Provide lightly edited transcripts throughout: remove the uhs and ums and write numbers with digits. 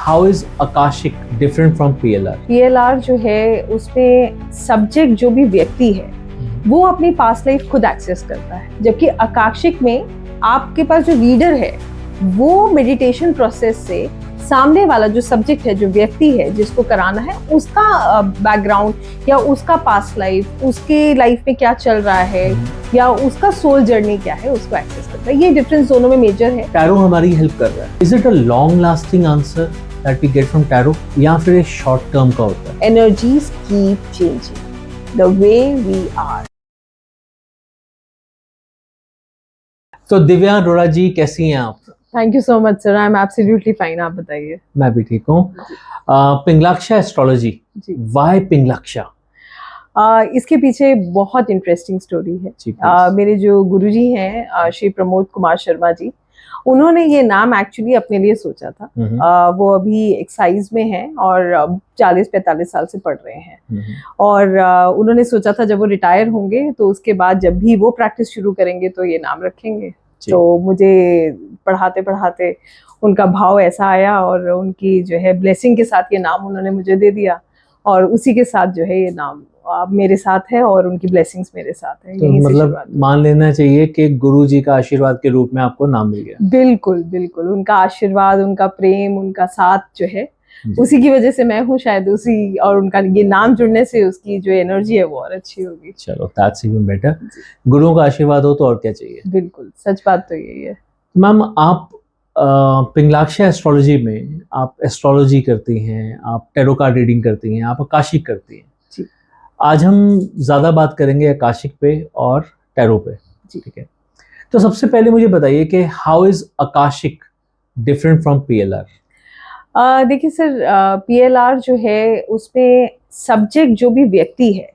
How is Akashic different from PLR? PLR जो है उसमें सब्जेक्ट जो भी व्यक्ति है वो अपनी पास्ट लाइफ खुद एक्सेस करता है, जबकि आकाशिक में आपके पास जो रीडर है वो मेडिटेशन प्रोसेस से सामने वाला जो सब्जेक्ट है, जो व्यक्ति है जिसको कराना है, उसका बैकग्राउंड या उसका पास्ट लाइफ, उसके लाइफ में क्या चल रहा है या उसका सोल जर्नी क्या है, उसको एक्सेस करता है। ये डिफरेंस दोनों में मेजर है। टैरो हमारी हेल्प कर रहा है। Is it a long lasting answer that we get from tarot या फिर एक शॉर्ट टर्म का होता है? Energies keep changing the way we are. तो दिव्या अरोड़ा जी, कैसी हैं आप? Thank you so much sir, I am absolutely fine. आप बताइए। मैं भी ठीक हूँ। Pingalaksha astrology, why Pingalaksha? इसके पीछे बहुत इंटरेस्टिंग स्टोरी है। मेरे जो गुरुजी हैं श्री प्रमोद कुमार शर्मा जी, उन्होंने ये नाम एक्चुअली अपने लिए सोचा था। वो अभी एक्साइज में हैं और 40-45 साल से पढ़ रहे हैं। और उन्होंने सोचा था जब वो रिटायर होंगे तो उसके बाद जब भी वो प्रैक्टिस शुरू करेंगे तो ये नाम रखेंगे। तो मुझे पढ़ाते पढ़ाते उनका भाव ऐसा आया और उनकी जो है ब्लेसिंग के साथ ये नाम उन्होंने मुझे दे दिया, और उसी के साथ जो है ये नाम अब मेरे साथ है और उनकी ब्लेसिंग्स मेरे साथ है। तो मतलब मान लेना चाहिए कि गुरु जी का आशीर्वाद के रूप में आपको नाम मिल गया। बिल्कुल बिल्कुल, उनका आशीर्वाद, उनका प्रेम, उनका साथ जो है उसी की वजह से मैं हूँ शायद, उसी और उनका ये नाम जुड़ने से उसकी जो एनर्जी है वो और अच्छी होगी। चलो, दैट्स इवन बेटर। गुरुओं का आशीर्वाद हो तो और क्या चाहिए। बिल्कुल, सच बात तो यही है। मैम, आप पिंगलाक्षा एस्ट्रोलॉजी में आप एस्ट्रोलॉजी करती हैं, आप टैरो कार्ड रीडिंग करती हैं, आप आकाशिक करती हैं। जी। आज हम ज़्यादा बात करेंगे आकाशिक पे और टैरो पे। ठीक है, तो सबसे पहले मुझे बताइए कि how is Akashic different from PLR? देखिए सर, पीएलआर जो है उसमें सब्जेक्ट जो भी व्यक्ति है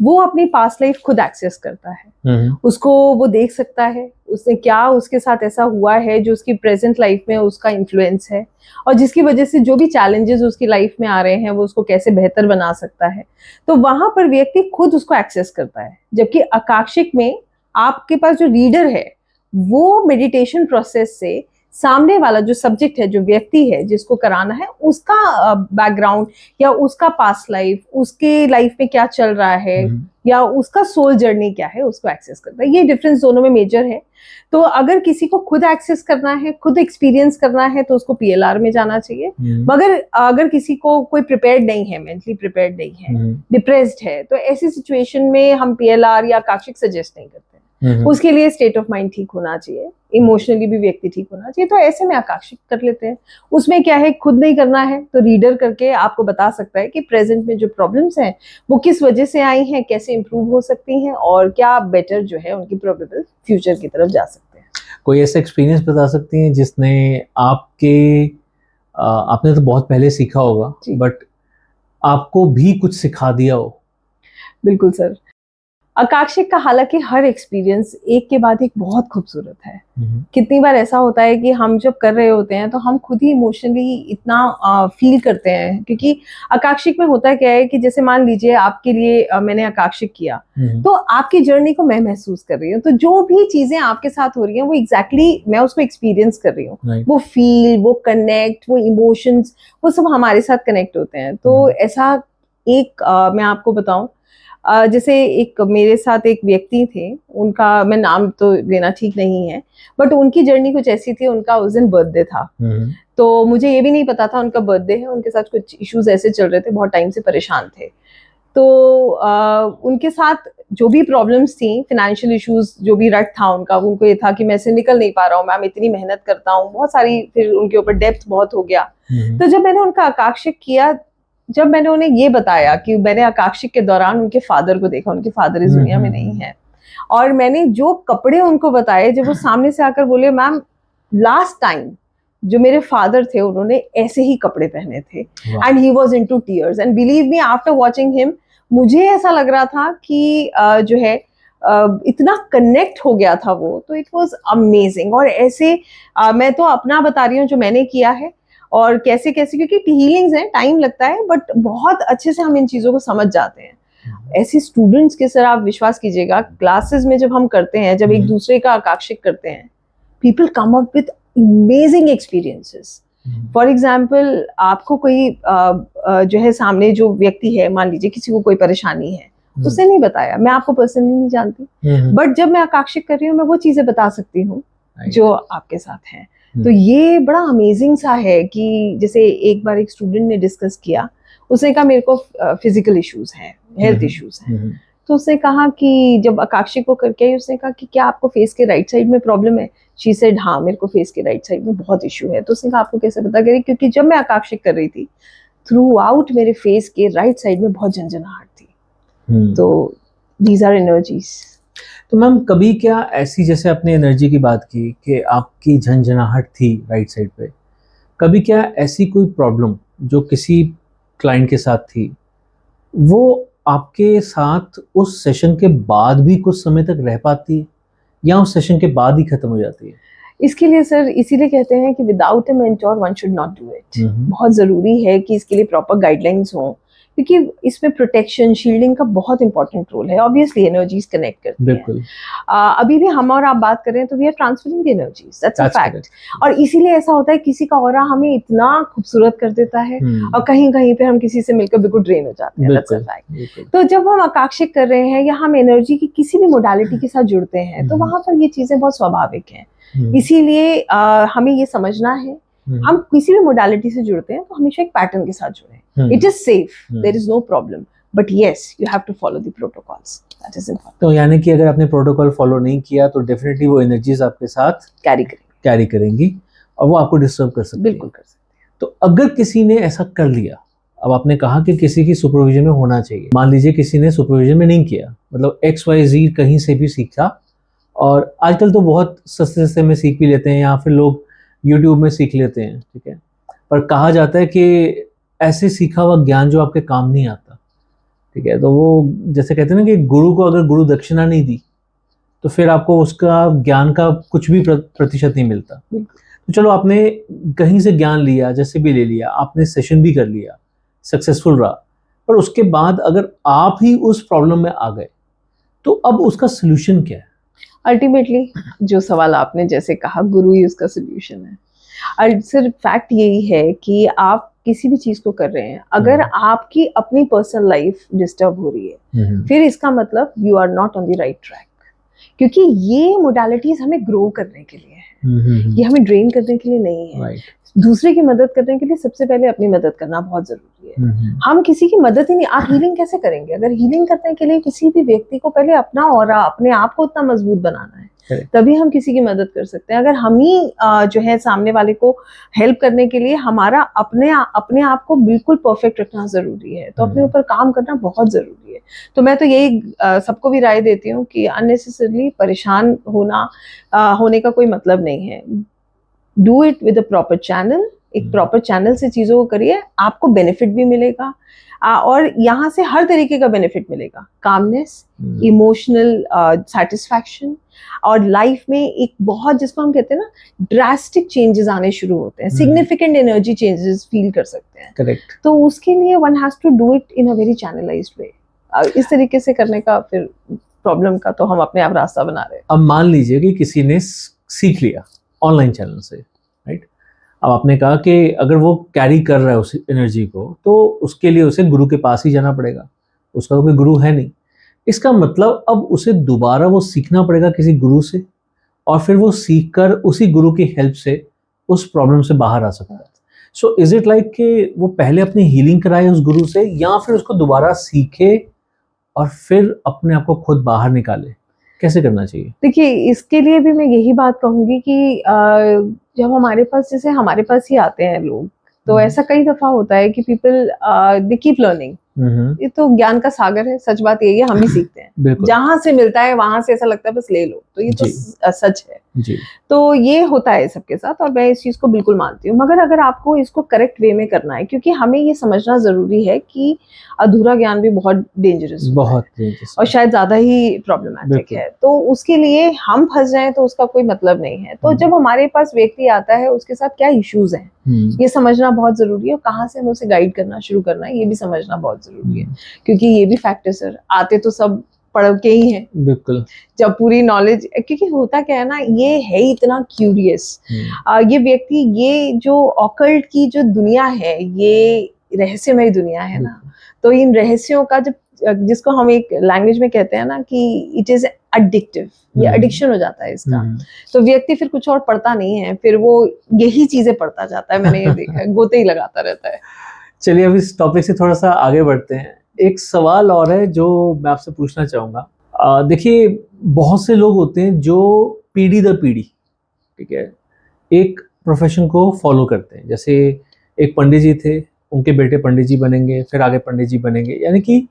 वो अपनी पास्ट लाइफ खुद एक्सेस करता है। उसको वो देख सकता है उसने क्या उसके साथ ऐसा हुआ है जो उसकी प्रेजेंट लाइफ में उसका इन्फ्लुएंस है, और जिसकी वजह से जो भी चैलेंजेस उसकी लाइफ में आ रहे हैं वो उसको कैसे बेहतर बना सकता है। तो वहां पर व्यक्ति खुद उसको एक्सेस करता है, जबकि आकाशिक में आपके पास जो रीडर है वो मेडिटेशन प्रोसेस से सामने वाला जो सब्जेक्ट है, जो व्यक्ति है जिसको कराना है, उसका बैकग्राउंड या उसका पास्ट लाइफ, उसके लाइफ में क्या चल रहा है या उसका सोल जर्नी क्या है, उसको एक्सेस करता है। ये डिफरेंस दोनों में मेजर है। तो अगर किसी को खुद एक्सेस करना है, खुद एक्सपीरियंस करना है, तो उसको पीएलआर में जाना चाहिए। मगर अगर किसी को कोई प्रिपेयर्ड नहीं है, मेंटली प्रिपेयर्ड नहीं है, डिप्रेस्ड है, तो ऐसी सिचुएशन में हम पीएलआर या आकाशिक सजेस्ट नहीं करते। उसके लिए स्टेट ऑफ माइंड ठीक होना चाहिए, इमोशनली भी व्यक्ति ठीक होना चाहिए। तो ऐसे में आकाशिक कर लेते हैं। उसमें क्या है, खुद नहीं करना है तो रीडर करके आपको बता सकता है कि प्रेजेंट में जो प्रॉब्लम्स हैं वो किस वजह से आई हैं, कैसे इंप्रूव हो सकती हैं और क्या बेटर जो है उनकी प्रोबेबल फ्यूचर की तरफ जा सकते हैं। कोई ऐसा एक्सपीरियंस बता सकती हैं जिसने आपने तो बहुत पहले सीखा होगा बट आपको भी कुछ सिखा दिया हो? बिल्कुल सर, आकाशिक का हालांकि हर एक्सपीरियंस एक के बाद एक बहुत खूबसूरत है। कितनी बार ऐसा होता है कि हम जब कर रहे होते हैं तो हम खुद ही इमोशनली इतना फील करते हैं, क्योंकि आकाशिक में होता क्या है कि जैसे मान लीजिए आपके लिए मैंने आकाशिक किया तो आपकी जर्नी को मैं महसूस कर रही हूँ, तो जो भी चीजें आपके साथ हो रही हैं वो एग्जैक्टली मैं उसको एक्सपीरियंस कर रही हूँ। वो फील, वो कनेक्ट, वो इमोशंस, वो सब हमारे साथ कनेक्ट होते हैं। तो ऐसा एक मैं आपको बताऊं, जैसे एक मेरे साथ एक व्यक्ति थे, उनका मैं नाम तो लेना ठीक नहीं है, बट उनकी जर्नी कुछ ऐसी थी। उनका उस दिन बर्थडे था, तो मुझे ये भी नहीं पता था उनका बर्थडे है। उनके साथ कुछ इश्यूज ऐसे चल रहे थे, बहुत टाइम से परेशान थे। तो उनके साथ जो भी प्रॉब्लम्स थी, फाइनेंशियल इश्यूज, जो भी रट था उनका, उनको ये था कि मैं से निकल नहीं पा रहा हूँ, मैम इतनी मेहनत करता हूँ, बहुत सारी, फिर उनके ऊपर डेप्थ बहुत हो गया। तो जब मैंने उनका आकाशिक किया, जब मैंने उन्हें ये बताया कि मैंने आकाशिक के दौरान उनके फादर को देखा, उनके फादर इस दुनिया में नहीं है, और मैंने जो कपड़े उनको बताए, जब वो सामने से आकर बोले मैम लास्ट टाइम जो मेरे फादर थे उन्होंने ऐसे ही कपड़े पहने थे, and he was into tears, and believe me after watching him मुझे ऐसा लग रहा था कि जो है इतना कनेक्ट हो गया था वो, तो इट वाज अमेजिंग। और ऐसे मैं तो अपना बता रही हूँ जो मैंने किया है, और कैसे कैसे, क्योंकि हीलिंग्स हैं, टाइम लगता है, बट बहुत अच्छे से हम इन चीज़ों को समझ जाते हैं। ऐसे स्टूडेंट्स के सर आप विश्वास कीजिएगा, क्लासेस में जब हम करते हैं, जब एक दूसरे का आकाशिक करते हैं, people come up with amazing experiences. For example आपको कोई जो है सामने जो व्यक्ति है, मान लीजिए किसी को कोई परेशानी है, उसने नहीं बताया, मैं आपको पर्सनली नहीं जानती, बट जब मैं आकाशिक कर रही हूँ मैं वो चीजें बता सकती हूँ जो आपके साथ हैं। तो ये बड़ा अमेजिंग सा है कि जैसे एक बार एक स्टूडेंट ने डिस्कस किया, उसने कहा मेरे को फिजिकल इश्यूज हैं, हेल्थ इश्यूज हैं, तो उसने कहा कि जब आकाशिक को करके आई, उसने कहा कि क्या आपको फेस के राइट साइड में प्रॉब्लम है? शी सेड हाँ, मेरे को फेस के राइट साइड में बहुत इशू है। तो उसने कहा आपको कैसे पता? करी क्योंकि जब मैं आकाशिक कर रही थी थ्रू आउट मेरे फेस के राइट साइड में बहुत झंझनाहट थी। तो दीज आर एनर्जीज। तो मैम कभी क्या ऐसी, जैसे आपने एनर्जी की बात की कि आपकी झंझनाहट थी राइट साइड पे, कभी क्या ऐसी कोई प्रॉब्लम जो किसी क्लाइंट के साथ थी वो आपके साथ उस सेशन के बाद भी कुछ समय तक रह पाती है या उस सेशन के बाद ही खत्म हो जाती है? इसके लिए सर इसीलिए कहते हैं कि without a mentor one should not do it. बहुत ज़रूरी है कि इसके लिए प्रॉपर गाइडलाइंस हों, क्योंकि इसमें प्रोटेक्शन, शील्डिंग का बहुत इंपॉर्टेंट रोल है। ऑब्वियसली एनर्जीज कनेक्ट करती हैं। अभी भी हम और आप बात कर रहे हैं तो we are transferring the energies, that's a fact. और इसीलिए ऐसा होता है किसी का ऑरा हमें इतना खूबसूरत कर देता है और कहीं कहीं पे हम किसी से मिलकर बिल्कुल ड्रेन हो जाते हैं, दैट्स अ फैक्ट। तो जब हम आकाशिक कर रहे हैं या हम एनर्जी की किसी भी मोडालिटी के साथ जुड़ते हैं तो वहां पर ये चीजें बहुत स्वाभाविक हैं। इसीलिए हमें ये समझना है, हम किसी भी मोडालिटी से जुड़ते हैं तो हमेशा एक पैटर्न के साथ जुड़े। It is safe, there is no problem, but yes, you have to follow the protocols. That is important. तो यानी कि अगर आपने प्रोटोकॉल फॉलो नहीं किया तो डेफिनेटली वो एनर्जीज आपके साथ कैरी करेंगी और वो आपको डिस्टर्ब कर सकती है। बिल्कुल कर सकती है। तो अगर किसी ने ऐसा कर लिया, अब आपने कहा कि किसी की सुपरविजन में होना चाहिए, मान लीजिए किसी ने सुपरविजन में नहीं किया, मतलब XYZ कहीं से भी सीखा, और आजकल तो बहुत सस्ते सस्ते में सीख भी लेते हैं या फिर लोग यूट्यूब में सीख लेते हैं, ठीक है, पर कहा जाता है कि ऐसे सीखा हुआ ज्ञान जो आपके काम नहीं आता, ठीक है, तो वो जैसे कहते हैं ना कि गुरु को अगर गुरु दक्षिणा नहीं दी तो फिर आपको उसका ज्ञान का कुछ भी प्रतिशत नहीं मिलता। तो चलो आपने कहीं से ज्ञान लिया, जैसे भी ले लिया, आपने सेशन भी कर लिया, सक्सेसफुल रहा, पर उसके बाद अगर आप ही उस प्रॉब्लम में आ गए तो अब उसका सोल्यूशन क्या है? अल्टीमेटली जो सवाल आपने जैसे कहा, गुरु ही उसका सोल्यूशन है। और सिर्फ फैक्ट यही है कि आप किसी भी चीज को कर रहे हैं, अगर आपकी अपनी पर्सनल लाइफ डिस्टर्ब हो रही है फिर इसका मतलब you are not on the right track, क्योंकि ये मोडालिटीज हमें ग्रो करने के लिए है, ये हमें ड्रेन करने के लिए नहीं है। दूसरे की मदद करने के लिए सबसे पहले अपनी मदद करना बहुत जरूरी है। हम किसी की मदद ही नहीं, आप हीलिंग कैसे करेंगे? अगर हीलिंग करने के लिए किसी भी व्यक्ति को पहले अपना ऑरा, अपने आप को उतना मजबूत बनाना है, तभी हम किसी की मदद कर सकते हैं। अगर हम ही जो है सामने वाले को हेल्प करने के लिए हमारा अपने आप को बिल्कुल परफेक्ट रखना जरूरी है, तो अपने ऊपर काम करना बहुत जरूरी है। तो मैं तो यही सबको भी राय देती हूँ कि अननेसेसरली परेशान होने का कोई मतलब नहीं है। Do it with a proper channel, एक प्रॉपर चैनल से चीजों को करिए, आपको बेनिफिट भी मिलेगा और यहाँ से हर तरीके का बेनिफिट मिलेगा, कामनेस, इमोशनल सेटिस्फैक्शन, और लाइफ में एक बहुत, जिसको हम कहते हैं ना, ड्रास्टिक चेंजेस आने शुरू होते हैं, सिग्निफिकेंट एनर्जी चेंजेस फील कर सकते हैं। करेक्ट। तो उसके लिए one has to do it in a very channelised way. इस तरीके से करने का फिर प्रॉब्लम का तो हम अपने आप रास्ता बना रहे हैं। अब मान लीजिए कि किसी ने सीख लिया ऑनलाइन चैनल से, राइट, अब आपने कहा कि अगर वो कैरी कर रहा है उस एनर्जी को तो उसके लिए उसे गुरु के पास ही जाना पड़ेगा, उसका तो कोई गुरु है नहीं। इसका मतलब अब उसे दोबारा वो सीखना पड़ेगा किसी गुरु से, और फिर वो सीख कर उसी गुरु की हेल्प से उस प्रॉब्लम से बाहर आ सकता है। सो इज इट लाइक कि वो पहले अपनी हीलिंग कराए उस गुरु से, या फिर उसको दोबारा सीखे और फिर अपने आप को खुद बाहर निकाले? कैसे करना चाहिए? देखिए, इसके लिए भी मैं यही बात कहूंगी कि जब हमारे पास, जैसे हमारे पास ही आते हैं लोग, तो ऐसा कई दफा होता है कि पीपल दे कीप लर्निंग। ये तो ज्ञान का सागर है, सच बात यही है, हम भी सीखते हैं, जहां से मिलता है वहां से ऐसा लगता है बस ले लो, तो ये तो सच है जी। तो ये होता है सबके साथ और मैं इस चीज को बिल्कुल मानती हूँ, मगर अगर आपको इसको करेक्ट वे में करना है, क्योंकि हमें ये समझना जरूरी है कि अधूरा ज्ञान भी बहुत डेंजरस और शायद ज्यादा ही प्रॉब्लमेटिक है, तो उसके लिए हम फंस जाएं तो उसका कोई मतलब नहीं है। तो जब हमारे पास व्यक्ति आता है, उसके साथ क्या इश्यूज हैं ये समझना बहुत जरूरी है, और कहाँ से हमें उसे गाइड करना शुरू करना है ये भी समझना बहुत जरूरी है, क्योंकि ये भी फैक्टर सर, आते तो सब पढ़ के ही हैं, बिल्कुल। जब पूरी नॉलेज, क्योंकि होता क्या है ना, ये है इतना क्यूरियस ये व्यक्ति, ये जो ऑकल्ट की जो दुनिया है, ये रहस्यमय दुनिया है ना, तो इन रहस्यों का जब, जिसको हम एक लैंग्वेज में कहते हैं ना कि इट इज एडिक्टिव, ये एडिक्शन हो जाता है इसका, तो व्यक्ति फिर कुछ और पढ़ता नहीं है, फिर वो यही चीजें पढ़ता जाता है। मैंने ये देखा है, गोते ही लगाता रहता है। चलिए अब इस टॉपिक से थोड़ा सा आगे बढ़ते हैं। एक सवाल और है जो मैं आपसे पूछना चाहूँगा। देखिए, बहुत से लोग होते हैं जो पीढ़ी दर पीढ़ी, ठीक है, एक प्रोफेशन को फॉलो करते हैं। जैसे एक पंडित जी थे, उनके बेटे पंडित जी बनेंगे, फिर आगे पंडित जी बनेंगे, यानी कि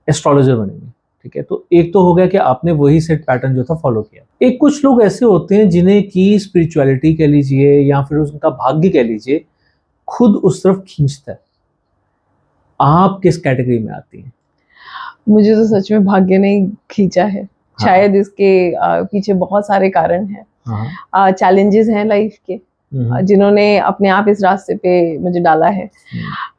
एस्ट्रोलॉजर बनेंगे, ठीक है। तो एक तो हो गया कि आपने वही सेट पैटर्न जो था फॉलो किया। एक कुछ लोग ऐसे होते हैं जिन्हें कि स्पिरिचुअलिटी कह लीजिए या फिर उनका भाग्य कह लीजिए खुद उस तरफ खींचता है। आप किस कैटेगरी में आती हैं? मुझे तो सच में भाग्य ने खींचा है। हाँ। शायद इसके पीछे बहुत सारे कारण हैं, चैलेंजेस हैं लाइफ के, जिन्होंने अपने आप इस रास्ते पे मुझे डाला है।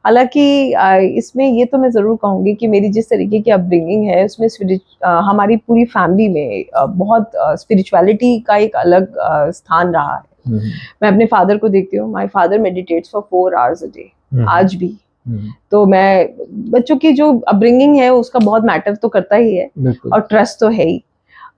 हालांकि इसमें ये तो मैं ज़रूर कहूँगी कि मेरी जिस तरीके की अपब्रिंगिंग है, उसमें हमारी पूरी फैमिली में बहुत स्पिरिचुअलिटी का एक अलग स्थान रहा है। मैं अपने फादर को देखती हूँ, my father meditates for 4 hours a day, आज भी। तो मैं, बच्चों की जो अपब्रिंगिंग है उसका बहुत मैटर तो करता ही है, और ट्रस्ट तो है ही,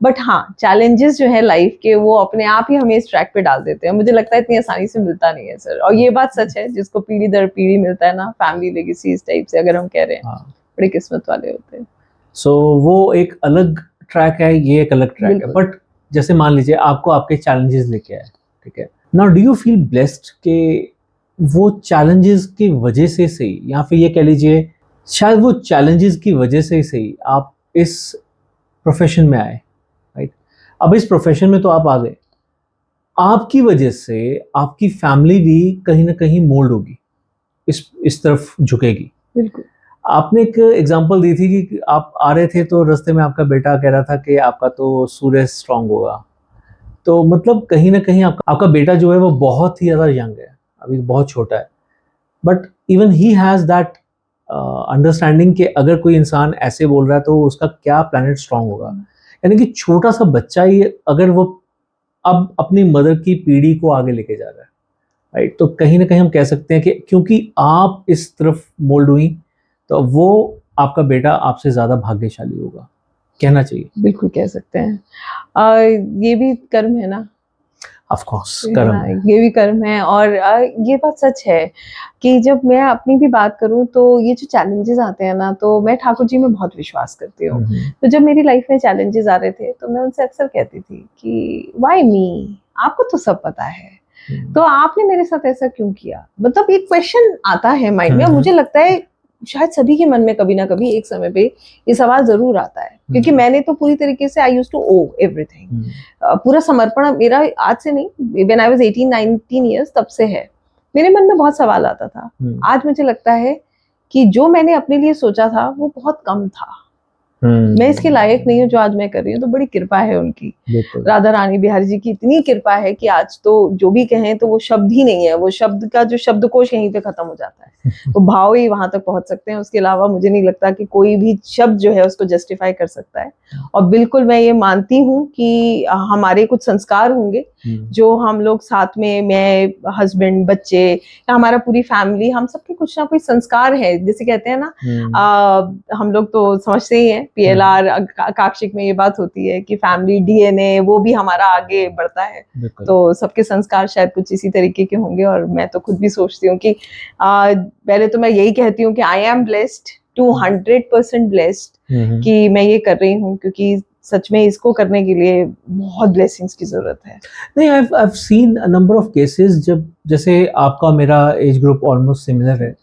बट हाँ, चैलेंजेस जो है लाइफ के, वो अपने आप ही हमें इस ट्रैक पे डाल देते हैं। मुझे लगता है इतनी आसानी से मिलता नहीं है सर, और ये बात सच है, जिसको पीढ़ी दर पीढ़ी मिलता है ना, फैमिली लेगेसी इस टाइप से अगर हम कह रहे हैं, बड़ी किस्मत वाले होते हैं। सो वो एक अलग ट्रैक है, ये एक अलग ट्रैक है। बट जैसे मान लीजिए आपको आपके चैलेंजेस लेके आए, ठीक है, now do you feel blessed के वो चैलेंजेस की वजह से सही, या फिर ये कह लीजिए शायद वो चैलेंजेस की वजह से सही आप इस प्रोफेशन में आए, राइट? अब इस प्रोफेशन में तो आप आ गए, आपकी वजह से आपकी फैमिली भी कहीं ना कहीं मोल्ड होगी, इस तरफ झुकेगी। बिल्कुल। आपने एक एग्जांपल दी थी कि आप आ रहे थे तो रास्ते में आपका बेटा कह रहा था कि आपका तो सूर्य स्ट्रांग होगा, तो मतलब कहीं ना कहीं आपका बेटा जो है वो बहुत ही ज़्यादा यंग है, अभी बहुत छोटा है, but even he has that understanding कि अगर कोई इंसान ऐसे बोल रहा है तो उसका क्या प्लैनेट स्ट्रांग होगा। यानी कि छोटा सा बच्चा ही अगर वो अब अपनी मदर की पीढ़ी को आगे लेके जा रहा है, राइट, तो कहीं ना कहीं हम कह सकते हैं कि क्योंकि आप इस तरफ मोल्ड हुई तो वो आपका बेटा आपसे ज़्यादा भाग्यशाली होगा, कहना चाहिए। बिल्कुल कह सकते हैं। ये भी कर्म है ना, ऑफ कोर्स कर्म है, ये भी कर्म है। और ये बात सच है कि जब मैं अपनी भी बात करूं तो ये जो चैलेंजेस आते हैं ना, तो मैं ठाकुर जी में बहुत विश्वास करती हूँ। तो जब मेरी लाइफ में चैलेंजेस आ रहे थे तो मैं उनसे अक्सर कहती थी कि व्हाई मी, आपको तो सब पता है, तो आपने मेरे साथ ऐसा क्यों किया। मतलब एक क्वेश्चन आता है माइंड में, और मुझे लगता है शायद सभी के मन में कभी ना कभी एक समय पे ये सवाल जरूर आता है, क्योंकि मैंने तो पूरी तरीके से I used to owe everything, पूरा समर्पण मेरा आज से नहीं, व्हेन आई वाज 18-19 इयर्स तब से है। मेरे मन में बहुत सवाल आता था। आज मुझे लगता है कि जो मैंने अपने लिए सोचा था वो बहुत कम था, मैं इसके लायक नहीं हूँ जो आज मैं कर रही हूँ, तो बड़ी कृपा है उनकी, राधा रानी बिहारी जी की इतनी कृपा है कि आज तो जो भी कहें तो वो शब्द ही नहीं है, वो शब्द का जो शब्दकोश यहीं पे खत्म हो जाता है, वो भाव ही वहां तक पहुंच सकते हैं। उसके अलावा मुझे नहीं लगता कि कोई भी शब्द जो है उसको जस्टिफाई कर सकता है। और बिल्कुल मैं ये मानती हूँ कि हमारे कुछ संस्कार होंगे जो हम लोग साथ में, मैं, हस्बैंड, बच्चे, या हमारा पूरी फैमिली, हम सबके कुछ ना कुछ संस्कार है। जैसे कहते हैं ना, हम लोग तो समझते ही हैं, PLR आकांक्षिक में ये बात होती है कि फैमिली DNA वो भी हमारा आगे बढ़ता है, तो सबके संस्कार शायद कुछ इसी तरीके के होंगे। और मैं तो खुद भी सोचती हूँ कि पहले तो मैं यही कहती हूँ कि आई एम ब्लेस्ड, 200% ब्लेस्ड कि मैं ये कर रही हूँ, क्योंकि सच में इसको करने के लिए बहुत ब्लेसिंग्स की जरूरत है। नहीं, I've seen a number of cases, जब जैसे आपका मेरा एज ग्रुप ऑलमोस्ट सिमिलर है,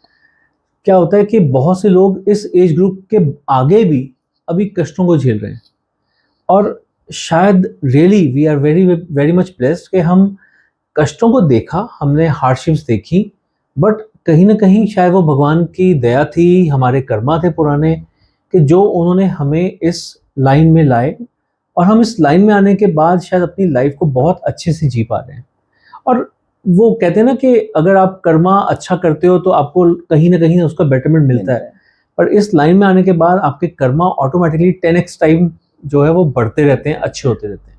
क्या होता है कि बहुत से लोग इस एज ग्रुप के आगे भी अभी कष्टों को झेल रहे हैं, और शायद really we are very very much blessed कि हम कष्टों को देखा, हमने हार्डशिप्स देखी, बट कहीं ना कहीं शायद वो भगवान की दया थी, हमारे कर्मा थे पुराने, कि जो उन्होंने हमें इस लाइन में लाए, और हम इस लाइन में आने के बाद शायद अपनी लाइफ को बहुत अच्छे से जी पा रहे हैं। और वो कहते हैं ना कि अगर आप कर्मा अच्छा करते हो तो आपको कहीं ना कहीं उसका बेटरमेंट मिलता है, पर इस लाइन में आने के बाद आपके कर्मा ऑटोमेटिकली 10x टाइम जो है वो बढ़ते रहते हैं, अच्छे होते रहते हैं।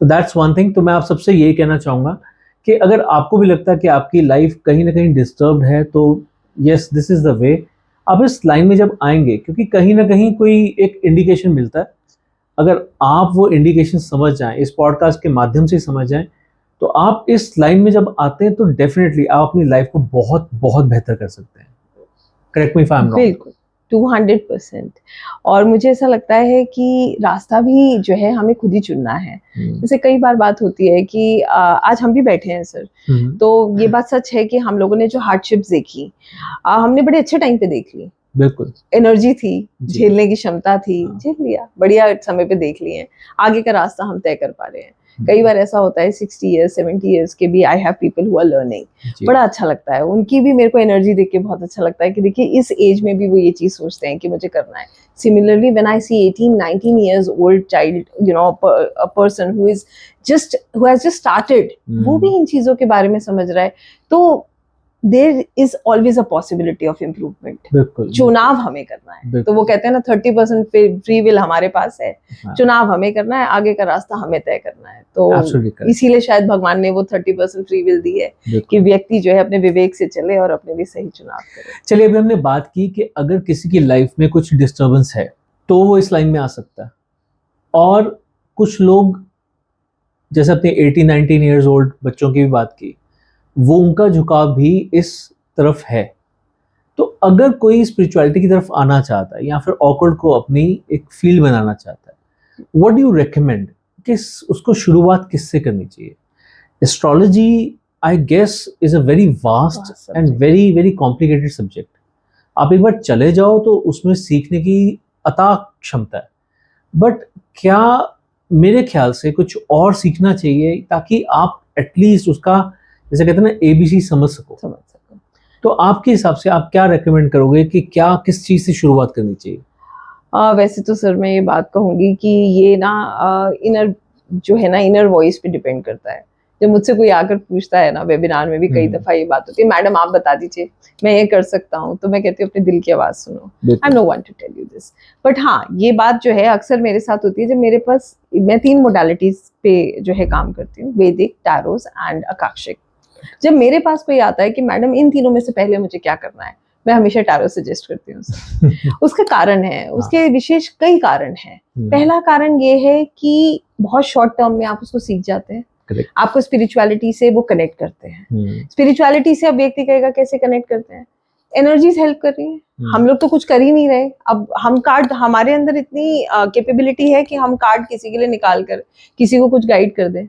तो दैट्स वन थिंग। तो मैं आप सबसे यही कहना चाहूँगा कि अगर आपको भी लगता है कि आपकी लाइफ कहीं ना कहीं डिस्टर्ब्ड है, तो yes, this is the way. आप इस लाइन में जब आएंगे, क्योंकि कहीं ना कहीं कोई एक इंडिकेशन मिलता है, अगर आप वो इंडिकेशन समझ जाएं, इस पॉडकास्ट के माध्यम से समझ जाएं, तो आप इस लाइन में जब आते हैं तो डेफिनेटली आप अपनी लाइफ को बहुत बहुत बेहतर कर सकते हैं। Correct me if I am wrong. बिल्कुल 200%। और मुझे ऐसा लगता है कि रास्ता भी जो है हमें खुद ही चुनना है। जैसे कई बार बात होती है कि आज हम भी बैठे हैं सर, तो ये बात सच है कि हम लोगों ने जो हार्डशिप्स देखी, हमने बड़े अच्छे टाइम पे देख ली। बिल्कुल, एनर्जी थी, झेलने की क्षमता थी, झेल लिया, बढ़िया समय पे देख लिए, आगे का रास्ता हम तय कर पा रहे हैं। कई बार ऐसा होता है 60 इयर्स 70 इयर्स के भी I have people who are learning, बड़ा अच्छा लगता है, उनकी भी मेरे को एनर्जी देख के बहुत अच्छा लगता है कि देखिए इस एज में भी वो ये चीज सोचते हैं कि मुझे करना है। Similarly when I see 18-19 years old child, you know, a person who has just started, वो भी इन चीजों के बारे में समझ रहा है, तो there is always a possibility of improvement. बिल्कुल, चुनाव हमें करना है। तो वो कहते हैं ना 30% फ्री विल हमारे पास है, चुनाव हमें करना है, आगे का रास्ता हमें तय करना है। तो इसीलिए शायद भगवान ने वो 30% फ्री विल दी है कि व्यक्ति जो है अपने विवेक से चले और अपने लिए सही चुनाव करे। चलिए, अभी हमने बात की कि अगर किसी की लाइफ में कुछ डिस्टर्बेंस है तो वो इस लाइन में आ सकता है, और कुछ लोग जैसे अपने 18-19 ईयर्स ओल्ड बच्चों की भी बात की, वो उनका झुकाव भी इस तरफ है। तो अगर कोई स्पिरिचुअलिटी की तरफ आना चाहता है या फिर ऑकल्ट को अपनी एक फील्ड बनाना चाहता है, व्हाट डू यू रेकमेंड कि उसको शुरुआत किससे करनी चाहिए? Astrology I guess is a very vast and very very complicated subject. आप एक बार चले जाओ तो उसमें सीखने की अथाह क्षमता है, बट क्या मेरे ख्याल से कुछ और सीखना चाहिए ताकि आप एटलीस्ट उसका, जैसे कहते हैं ना, ABC समझ सको। तो आपके हिसाब से आप क्या रेकमेंड करोगे कि क्या किस चीज़ से शुरुआत करनी चाहिए? वैसे तो सर मैं ये बात कहूँगी कि ये ना इनर जो है ना, इनर वॉइस पे डिपेंड करता है। जब मुझसे कोई आकर पूछता है ना, वेबिनार में भी कई दफ़ा ये बात होती है, मैडम आप बता दीजिए मैं ये कर सकता हूँ, तो मैं कहती हूँ अपने दिल की आवाज़ सुनो। I am no one to tell you this, but हाँ ये बात जो है अक्सर मेरे साथ होती है। जब मेरे पास, मैं 3 मोडालिटीज़ पे जो है काम करती हूँ, वैदिक, टैरोस एंड अकाशिक। जब मेरे पास कोई आता है कि मैडम इन तीनों में से पहले मुझे क्या करना है, मैं हमेशा टैरो सजेस्ट करती हूँ। उसका कारण है, उसके विशेष कई कारण हैं। पहला कारण ये है कि बहुत शॉर्ट टर्म में आप उसको सीख जाते हैं, आपको स्पिरिचुअलिटी से वो कनेक्ट करते हैं। स्पिरिचुअलिटी से अब व्यक्ति कहेगा कैसे कनेक्ट करते हैं, एनर्जीज हेल्प कर रही हैं। हम लोग तो कुछ कर ही नहीं रहे, अब हम कार्ड, हमारे अंदर इतनी कैपेबिलिटी है कि हम कार्ड किसी के लिए निकाल कर किसी को कुछ गाइड कर दें।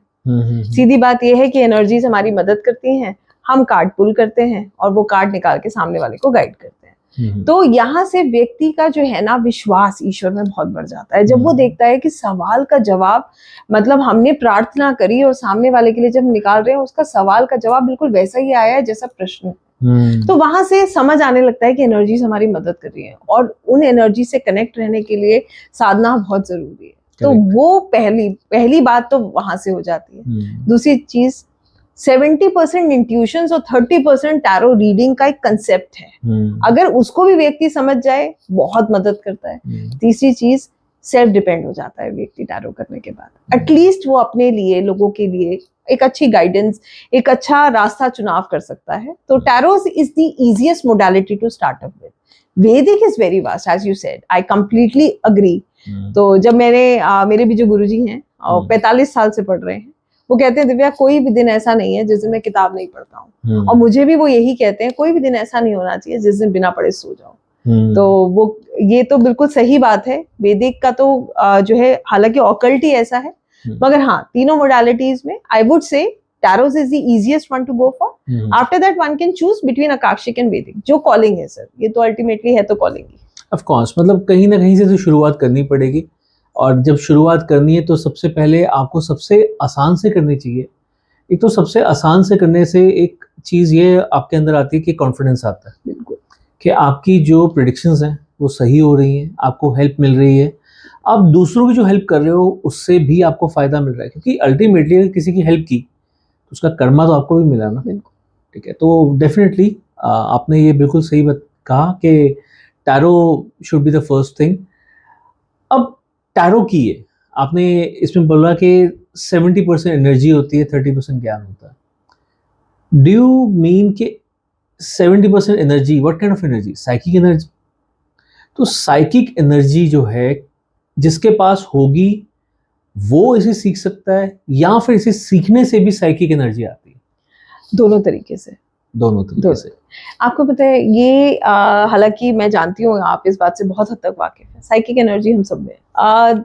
सीधी बात यह है कि एनर्जीज हमारी मदद करती हैं, हम कार्ड पुल करते हैं और वो कार्ड निकाल के सामने वाले को गाइड करते हैं। तो यहाँ से व्यक्ति का जो है ना विश्वास ईश्वर में बहुत बढ़ जाता है, जब वो देखता है कि सवाल का जवाब, मतलब हमने प्रार्थना करी और सामने वाले के लिए जब निकाल रहे हैं उसका सवाल का जवाब बिल्कुल वैसा ही आया है जैसा प्रश्न है। तो वहां से समझ आने लगता है कि एनर्जीज हमारी मदद कर रही है, और उन एनर्जी से कनेक्ट रहने के लिए साधना बहुत जरूरी है। तो वो पहली बात तो वहां से हो जाती है। दूसरी चीज, 70% इंट्यूशंस और 30% टैरो रीडिंग का एक कंसेप्ट है, अगर उसको भी व्यक्ति समझ जाए बहुत मदद करता है। तीसरी चीज, सेल्फ डिपेंड हो जाता है व्यक्ति टैरो करने के बाद। एटलीस्ट वो अपने लिए, लोगों के लिए एक अच्छी गाइडेंस, एक अच्छा रास्ता चुनाव कर सकता है। तो tarot is the easiest modality to start up with. Vedic is very vast, as you said, I completely agree. तो जब मेरे भी जो गुरुजी हैं 45 साल से पढ़ रहे हैं, वो कहते हैं दिव्या कोई भी दिन ऐसा नहीं है जिस दिन मैं किताब नहीं पढ़ता हूँ, और मुझे भी वो यही कहते हैं कोई भी दिन ऐसा नहीं होना चाहिए जिस दिन बिना पढ़े सो जाओ। तो वो, ये तो बिल्कुल सही बात है। वैदिक का तो जो है, हालांकि ऑकल्ट ही ऐसा है, मगर हाँ तीनों मोडालिटीज में I would say tarots is the easiest one to go for. After that one can choose between akashic and Vedic, जो कॉलिंग है सर, ये तो अल्टीमेटली है तो कॉलिंग ही। ऑफ कोर्स, मतलब कहीं ना कहीं से तो शुरुआत करनी पड़ेगी, और जब शुरुआत करनी है तो सबसे पहले आपको सबसे आसान से करनी चाहिए। एक तो सबसे आसान से करने से एक चीज़ ये आपके अंदर आती है कि कॉन्फिडेंस आता है, बिल्कुल, कि आपकी जो प्रेडिक्शंस हैं वो सही हो रही हैं, आपको हेल्प मिल रही है, आप दूसरों की जो हेल्प कर रहे हो उससे भी आपको फ़ायदा मिल रहा है, क्योंकि अल्टीमेटली अगर किसी की हेल्प की तो उसका कर्मा तो आपको भी मिला ना। ठीक है, तो डेफिनेटली आपने ये बिल्कुल सही बात कहा कि tarot should be the first thing. अब टैरो की है, आपने इसमें बोला कि 70% एनर्जी होती है, 30% ज्ञान होता है। डू यू मीन कि 70% energy, what kind of energy? Psychic energy. तो साइकिक एनर्जी जो है जिसके पास होगी वो इसे सीख सकता है, या फिर इसे सीखने से भी साइकिक एनर्जी आती है? दोनों तरीके से। दोनों तरीके से। आपको पता है ये हालांकि मैं जानती हूँ आप इस बात से बहुत हद तक वाकिफ हैं, साइकिक एनर्जी हम सब में,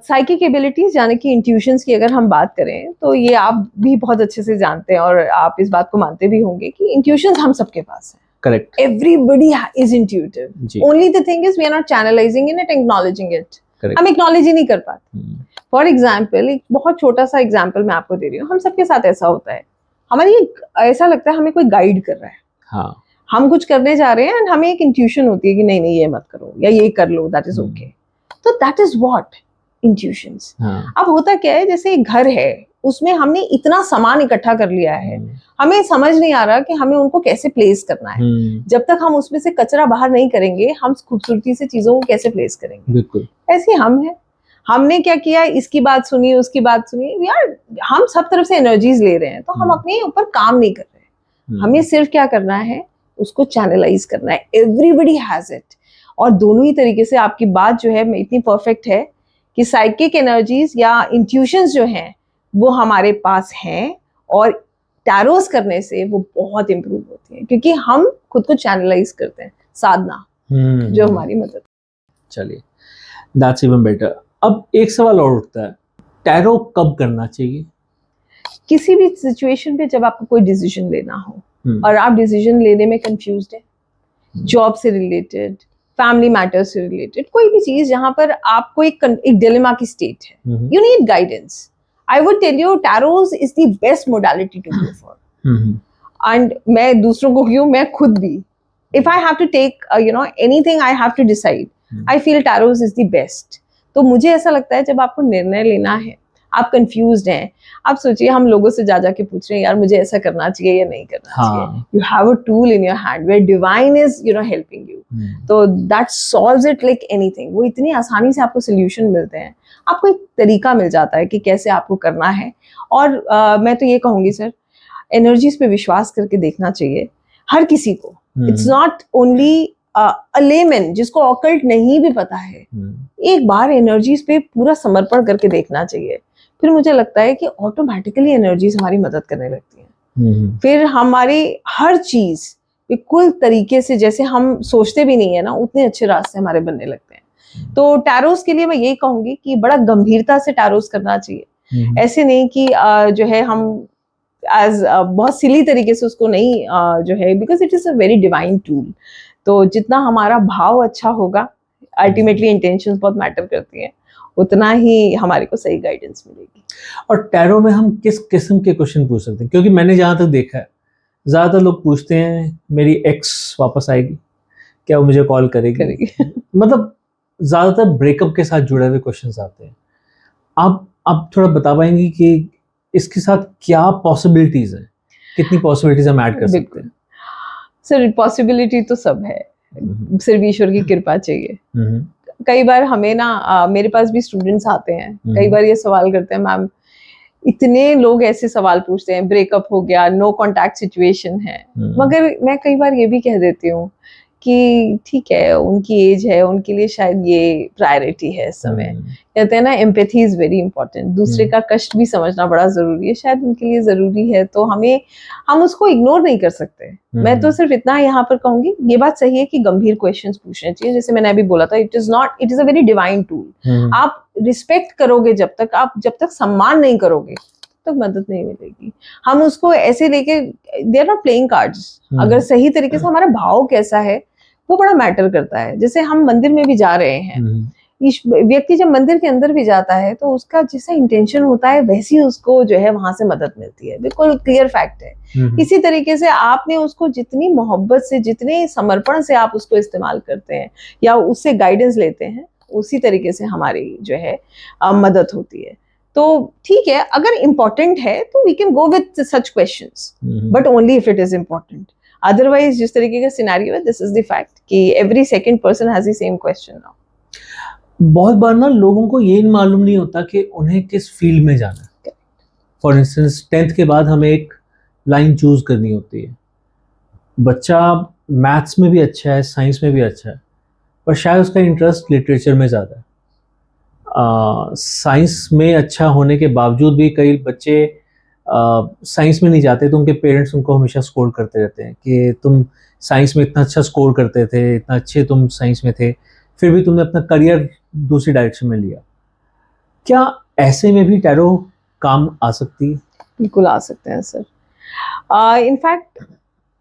साइकिक एबिलिटीज यानी कि इंट्यूशंस की अगर हम बात करें तो ये आप भी बहुत अच्छे से जानते हैं और आप इस बात को मानते भी होंगे कि इंट्यूशंस हम सबके पास है। Correct. Everybody is intuitive, only the thing is we are not channelising it, acknowledging it. हम एक्नॉलेज ही नहीं कर पाते। फॉर एग्जाम्पल, एक बहुत छोटा सा एग्जाम्पल मैं आपको दे रही हूँ, हम सबके साथ ऐसा होता है, हमारी ऐसा लगता है हमें कोई गाइड कर रहा है। हाँ, हम कुछ करने जा रहे हैं एंड हमें एक इंट्यूशन होती है कि नहीं नहीं ये मत करो या ये कर लो, दैट इज ओके। तो दैट इज व्हाट इंट्यूशंस। अब होता क्या है, जैसे एक घर है उसमें हमने इतना सामान इकट्ठा कर लिया है, हमें समझ नहीं आ रहा कि हमें उनको कैसे प्लेस करना है। जब तक हम उसमें से कचरा बाहर नहीं करेंगे, हम खूबसूरती से चीजों को कैसे प्लेस करेंगे? बिल्कुल ऐसे हम हैं। हमने क्या किया, इसकी बात सुनी, उसकी बात सुनी, यार हम सब तरफ से एनर्जीज ले रहे हैं, तो हम अपने ऊपर काम नहीं कर रहे। हमें सिर्फ क्या करना है, उसको चैनलाइज करना है। Everybody has it. और दोनों ही तरीके से आपकी बात जो है इतनी परफेक्ट है कि साइकिक एनर्जीज या इंट्यूशंस जो हैं वो हमारे पास हैं, और टैरोस करने से वो बहुत इंप्रूव होती है, क्योंकि हम खुद को चैनलाइज करते हैं, साधना जो हमारी मदद। चलिए, दैट्स इवन बेटर। अब एक सवाल और उठता है, टैरो कब करना चाहिए? किसी भी सिचुएशन पे जब आपको कोई डिसीजन लेना हो और आप डिसीजन लेने में कंफ्यूज्ड है, जॉब से रिलेटेड, फैमिली मैटर से रिलेटेड, कोई भी चीज जहां पर आपको एक डिलेमा की स्टेट है, you need guidance. I would tell you tarots is the best modality to go for. And मैं दूसरों को क्यों, मैं खुद भी, if I have to take anything I have to decide, I feel tarots is the best. तो मुझे ऐसा लगता है जब आपको निर्णय लेना है, आप कंफ्यूज्ड हैं, आप सोचिए हम लोगों से जा जाके पूछ रहे हैं यार मुझे ऐसा करना चाहिए या नहीं करना चाहिए। You have a tool in your hand where divine is helping you, तो that solves it like anything. वो इतनी आसानी से आपको सोल्यूशन मिलते हैं, आपको एक तरीका मिल जाता है कि कैसे आपको करना है। और मैं तो ये कहूंगी सर, एनर्जीज पे विश्वास करके देखना चाहिए हर किसी को। It's not only a lemon जिसको ऑकल्ट नहीं भी पता है, एक बार एनर्जीज पे पूरा समर्पण करके देखना चाहिए। फिर मुझे लगता है कि ऑटोमेटिकली एनर्जीज हमारी मदद करने लगती हैं। फिर हमारी हर चीज बिल्कुल तरीके से, जैसे हम सोचते भी नहीं है ना, उतने अच्छे रास्ते हमारे बनने लगते हैं। तो टैरोस के लिए मैं यही कहूंगी कि बड़ा गंभीरता से टैरोस करना चाहिए। ऐसे नहीं कि जो है हम एज बहुत सिली तरीके से उसको नहीं जो है, because it is a very divine tool. तो जितना हमारा भाव अच्छा होगा, अल्टीमेटली इंटेंशंस बहुत मैटर करती हैं, उतना ही हमारे को सही गाइडेंस मिलेगी। और टैरो में हम किस किस्म के क्वेश्चन पूछ सकते हैं? क्योंकि मैंने जहाँ तक देखा है, ज़्यादातर लोग पूछते हैं मेरी एक्स वापस आएगी, क्या वो मुझे कॉल करेगी? मतलब ज़्यादातर ब्रेकअप के साथ जुड़े हुए क्वेश्चंस आते हैं। आप थोड़ा बता पाएंगी कि इसके साथ क्या पॉसिबिलिटीज़ हैं, कितनी पॉसिबिलिटीज़ हम ऐड कर सकते हैं? सर पॉसिबिलिटी तो सब है, सिर्फ ईश्वर की कृपा चाहिए। कई बार हमें ना मेरे पास भी स्टूडेंट्स आते हैं, कई बार ये सवाल करते हैं, मैम इतने लोग ऐसे सवाल पूछते हैं, ब्रेकअप हो गया, नो कांटेक्ट सिचुएशन है, मगर मैं कई बार ये भी कह देती हूँ कि ठीक है, उनकी एज है, उनके लिए शायद ये प्रायोरिटी है इस समय। कहते हैं ना, एम्पैथी इज वेरी इंपॉर्टेंट, दूसरे का कष्ट भी समझना बड़ा जरूरी है, शायद उनके लिए जरूरी है, तो हम उसको इग्नोर नहीं कर सकते। मैं तो सिर्फ इतना यहाँ पर कहूंगी, ये बात सही है कि गंभीर क्वेश्चंस पूछने चाहिए, जैसे मैंने अभी बोला था, it is a very divine tool. आप रिस्पेक्ट करोगे, जब तक सम्मान नहीं करोगे तक मदद नहीं मिलेगी। हम उसको ऐसे लेके, they are not playing cards. अगर सही तरीके से हमारा भाव कैसा है वो बड़ा मैटर करता है। जैसे हम मंदिर में भी जा रहे हैं, व्यक्ति जब मंदिर के अंदर भी जाता है तो उसका जैसा इंटेंशन होता है वैसी उसको जो है वहां से मदद मिलती है, बिल्कुल क्लियर फैक्ट है। इसी तरीके से आपने उसको जितनी मोहब्बत से, जितने समर्पण से आप उसको इस्तेमाल करते हैं या उससे गाइडेंस लेते हैं, उसी तरीके से हमारी जो है मदद होती है। तो ठीक है, अगर इम्पोर्टेंट है तो we can go with such questions, but only if it is important. Otherwise जिस तरीके का सिनेरियो है, दिस इज द फैक्ट कि every second person has the same question now. बहुत बार ना लोगों को ये मालूम नहीं होता कि उन्हें किस फील्ड में जाना है। फॉर इंस्टेंस 10th के बाद हमें एक लाइन चूज करनी होती है। बच्चा मैथ्स में भी अच्छा है, साइंस में भी अच्छा है, पर शायद उसका इंटरेस्ट लिटरेचर में ज़्यादा है। साइंस में अच्छा होने के बावजूद भी कई बच्चे साइंस में नहीं जाते, तो उनके पेरेंट्स उनको हमेशा स्कोर करते रहते हैं कि तुम साइंस में इतना अच्छा स्कोर करते थे, इतना अच्छे तुम साइंस में थे, फिर भी तुमने अपना करियर दूसरी डायरेक्शन में लिया। क्या ऐसे में भी टैरो काम आ सकती है? बिल्कुल आ सकते हैं sir. In fact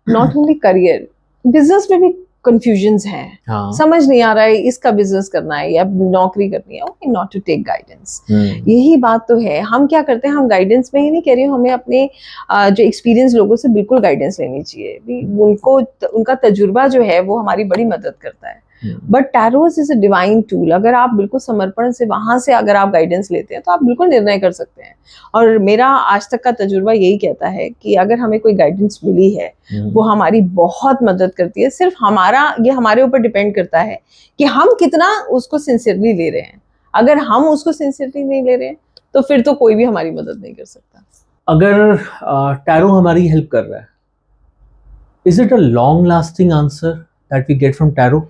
not only career, business में भी कंफ्यूजन्स हैं। हाँ। समझ नहीं आ रहा है इसका बिजनेस करना है या नौकरी करनी है, okay, not to take guidance. यही बात तो है, हम क्या करते हैं, हम गाइडेंस में ही नहीं कह रही हूँ, हमें अपने जो एक्सपीरियंस लोगों से बिल्कुल गाइडेंस लेनी चाहिए भी। उनको उनका तजुर्बा जो है वो हमारी बड़ी मदद करता है। But tarots is a divine tool. अगर आप बिल्कुल समर्पण से वहां से अगर आप गाइडेंस लेते हैं तो आप बिल्कुल निर्णय कर सकते हैं। और मेरा आज तक का तजुर्बा यही कहता है कि अगर हमें कोई गाइडेंस मिली है वो हमारी बहुत मदद करती है। सिर्फ ये हमारे ऊपर डिपेंड करता है कि हम कितना उसको सिंसियरली ले रहे हैं। अगर हम उसको सिंसियरली नहीं ले रहे हैं तो फिर तो कोई भी हमारी मदद नहीं कर सकता। अगर टैरो हमारी हेल्प कर रहा है, is it a long lasting answer that we get from tarot,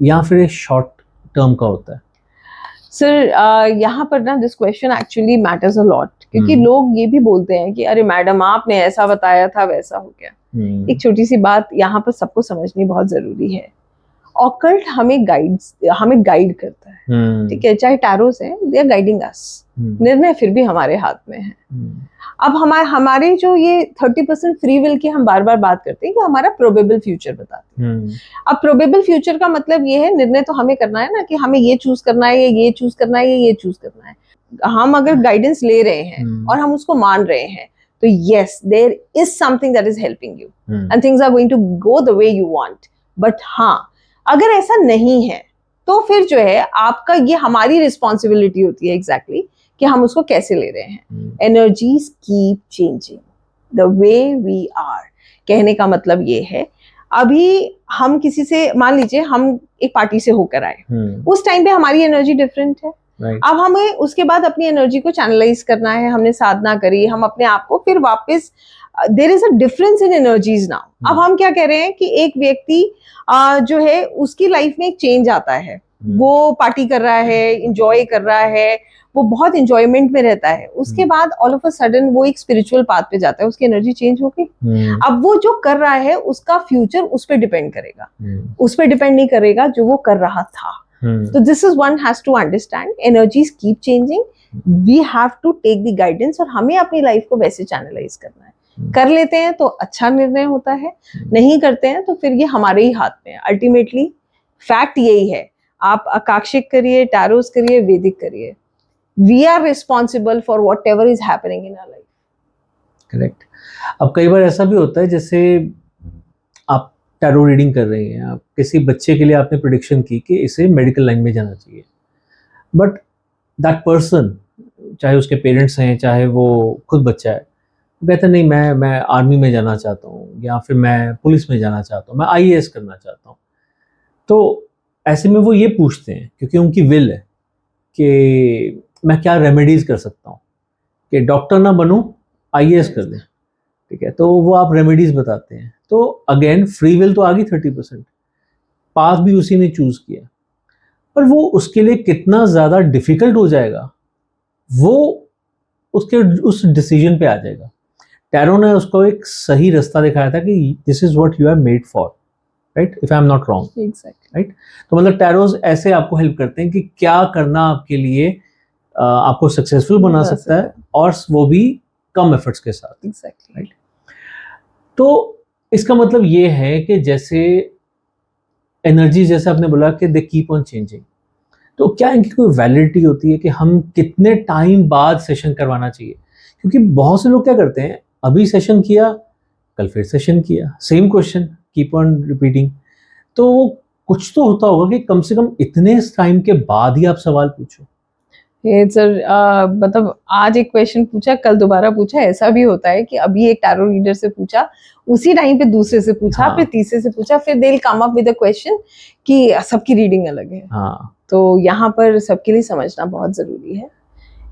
या फिर एक शॉर्ट टर्म का होता है? सर यहाँ पर ना this question actually matters a lot, क्योंकि लोग ये भी बोलते हैं कि अरे मैडम आपने ऐसा बताया था वैसा हो गया। एक छोटी सी बात यहाँ पर सबको समझनी बहुत जरूरी है। ऑकल्ट हमें गाइड करता है, ठीक है, चाहे टैरोस है, दे आर गाइडिंग अस। निर्णय फिर भी हमारे हाथ में है। अब हमारे जो ये 30% फ्री विल की हम बार बार बात करते हैं कि हमारा प्रोबेबल फ्यूचर बताते हैं। अब प्रोबेबल फ्यूचर का मतलब ये है, निर्णय तो हमें करना है ना कि हमें ये चूज करना है, ये चूज करना है, ये चूज करना है। हम अगर गाइडेंस ले रहे हैं और हम उसको मान रहे हैं तो yes, there is something that is helping you and things are going to go the way you want. But हाँ, अगर ऐसा नहीं है तो फिर जो है आपका, ये हमारी रिस्पॉन्सिबिलिटी होती है एग्जैक्टली कि हम उसको कैसे ले रहे हैं। Energies keep changing the way we are. कहने का मतलब ये है, अभी हम किसी से, मान लीजिए हम एक पार्टी से होकर आए, उस टाइम पे हमारी एनर्जी डिफरेंट है। अब हमें उसके बाद अपनी एनर्जी को चैनलाइज करना है, हमने साधना करी, हम अपने आप को फिर वापस, there is a difference in energies now. अब हम क्या कह रहे हैं कि एक व्यक्ति जो है उसकी लाइफ में एक चेंज आता है, वो पार्टी कर रहा है, इंजॉय कर रहा है, वो बहुत इंजॉयमेंट में रहता है। उसके बाद ऑल ऑफ अ सडन वो एक स्पिरिचुअल पाथ पे जाता है, उसकी एनर्जी चेंज हो गई। अब वो जो कर रहा है उसका फ्यूचर उस पर डिपेंड करेगा, उस पर डिपेंड नहीं करेगा जो वो कर रहा था। तो this is one has to understand, energies keep changing, we have to take the guidance और हमें अपनी लाइफ को वैसे चैनलाइज करना है। कर लेते हैं तो अच्छा निर्णय होता है, नहीं करते हैं तो फिर ये हमारे ही हाथ में है। अल्टीमेटली फैक्ट यही है, आप अकाक्षिक करिए, टैरोस करिए, वैदिक करिए, we are responsible for whatever is happening in our life. Correct. अब कई बार ऐसा भी होता है, जैसे आप टैरो रीडिंग कर रही हैं, आप किसी बच्चे के लिए आपने प्रेडिक्शन की कि इसे मेडिकल लाइन में जाना चाहिए, बट दैट पर्सन, चाहे उसके पेरेंट्स हैं चाहे वो खुद बच्चा है, वो कहता है नहीं, मैं आर्मी में जाना चाहता हूँ, या फिर मैं पुलिस में जाना चाहता हूँ, मैं IAS करना चाहता हूँ। तो ऐसे में वो ये पूछते हैं, क्योंकि उनकी विल है कि मैं क्या रेमेडीज कर सकता हूँ कि डॉक्टर ना बनूं, IAS कर लें, ठीक है, तो वो आप रेमेडीज बताते हैं। तो अगेन फ्री विल तो आ गई 30%, पाथ भी उसी ने चूज किया, पर वो उसके लिए कितना ज़्यादा डिफिकल्ट हो जाएगा वो उसके उस डिसीजन पे आ जाएगा। टैरो ने उसको एक सही रास्ता दिखाया था कि this is what you are made for, right, if I am not wrong, right. तो मतलब टैरोज ऐसे आपको हेल्प करते हैं कि क्या करना आपके लिए आपको सक्सेसफुल बना सकता है, और वो भी कम एफर्ट्स के साथ, राइट। तो इसका मतलब ये है कि जैसे एनर्जी, जैसे आपने बोला कि दे कीप ऑन चेंजिंग, तो क्या इनकी कोई वैलिडिटी होती है कि हम कितने टाइम बाद सेशन करवाना चाहिए? क्योंकि बहुत से लोग क्या करते हैं, अभी सेशन किया, कल फिर सेशन किया, same question keep on repeating. तो कुछ तो होता होगा कि कम से कम इतने टाइम के बाद ही आप सवाल पूछो। ये सर मतलब आज एक क्वेश्चन पूछा, कल दोबारा पूछा, ऐसा भी होता है कि अभी एक टैरो रीडर से पूछा, उसी टाइम पे दूसरे से पूछा, हाँ। फिर तीसरे से पूछा, फिर they will come up with a question कि सबकी रीडिंग अलग है। हाँ, तो यहाँ पर सबके लिए समझना बहुत जरूरी है।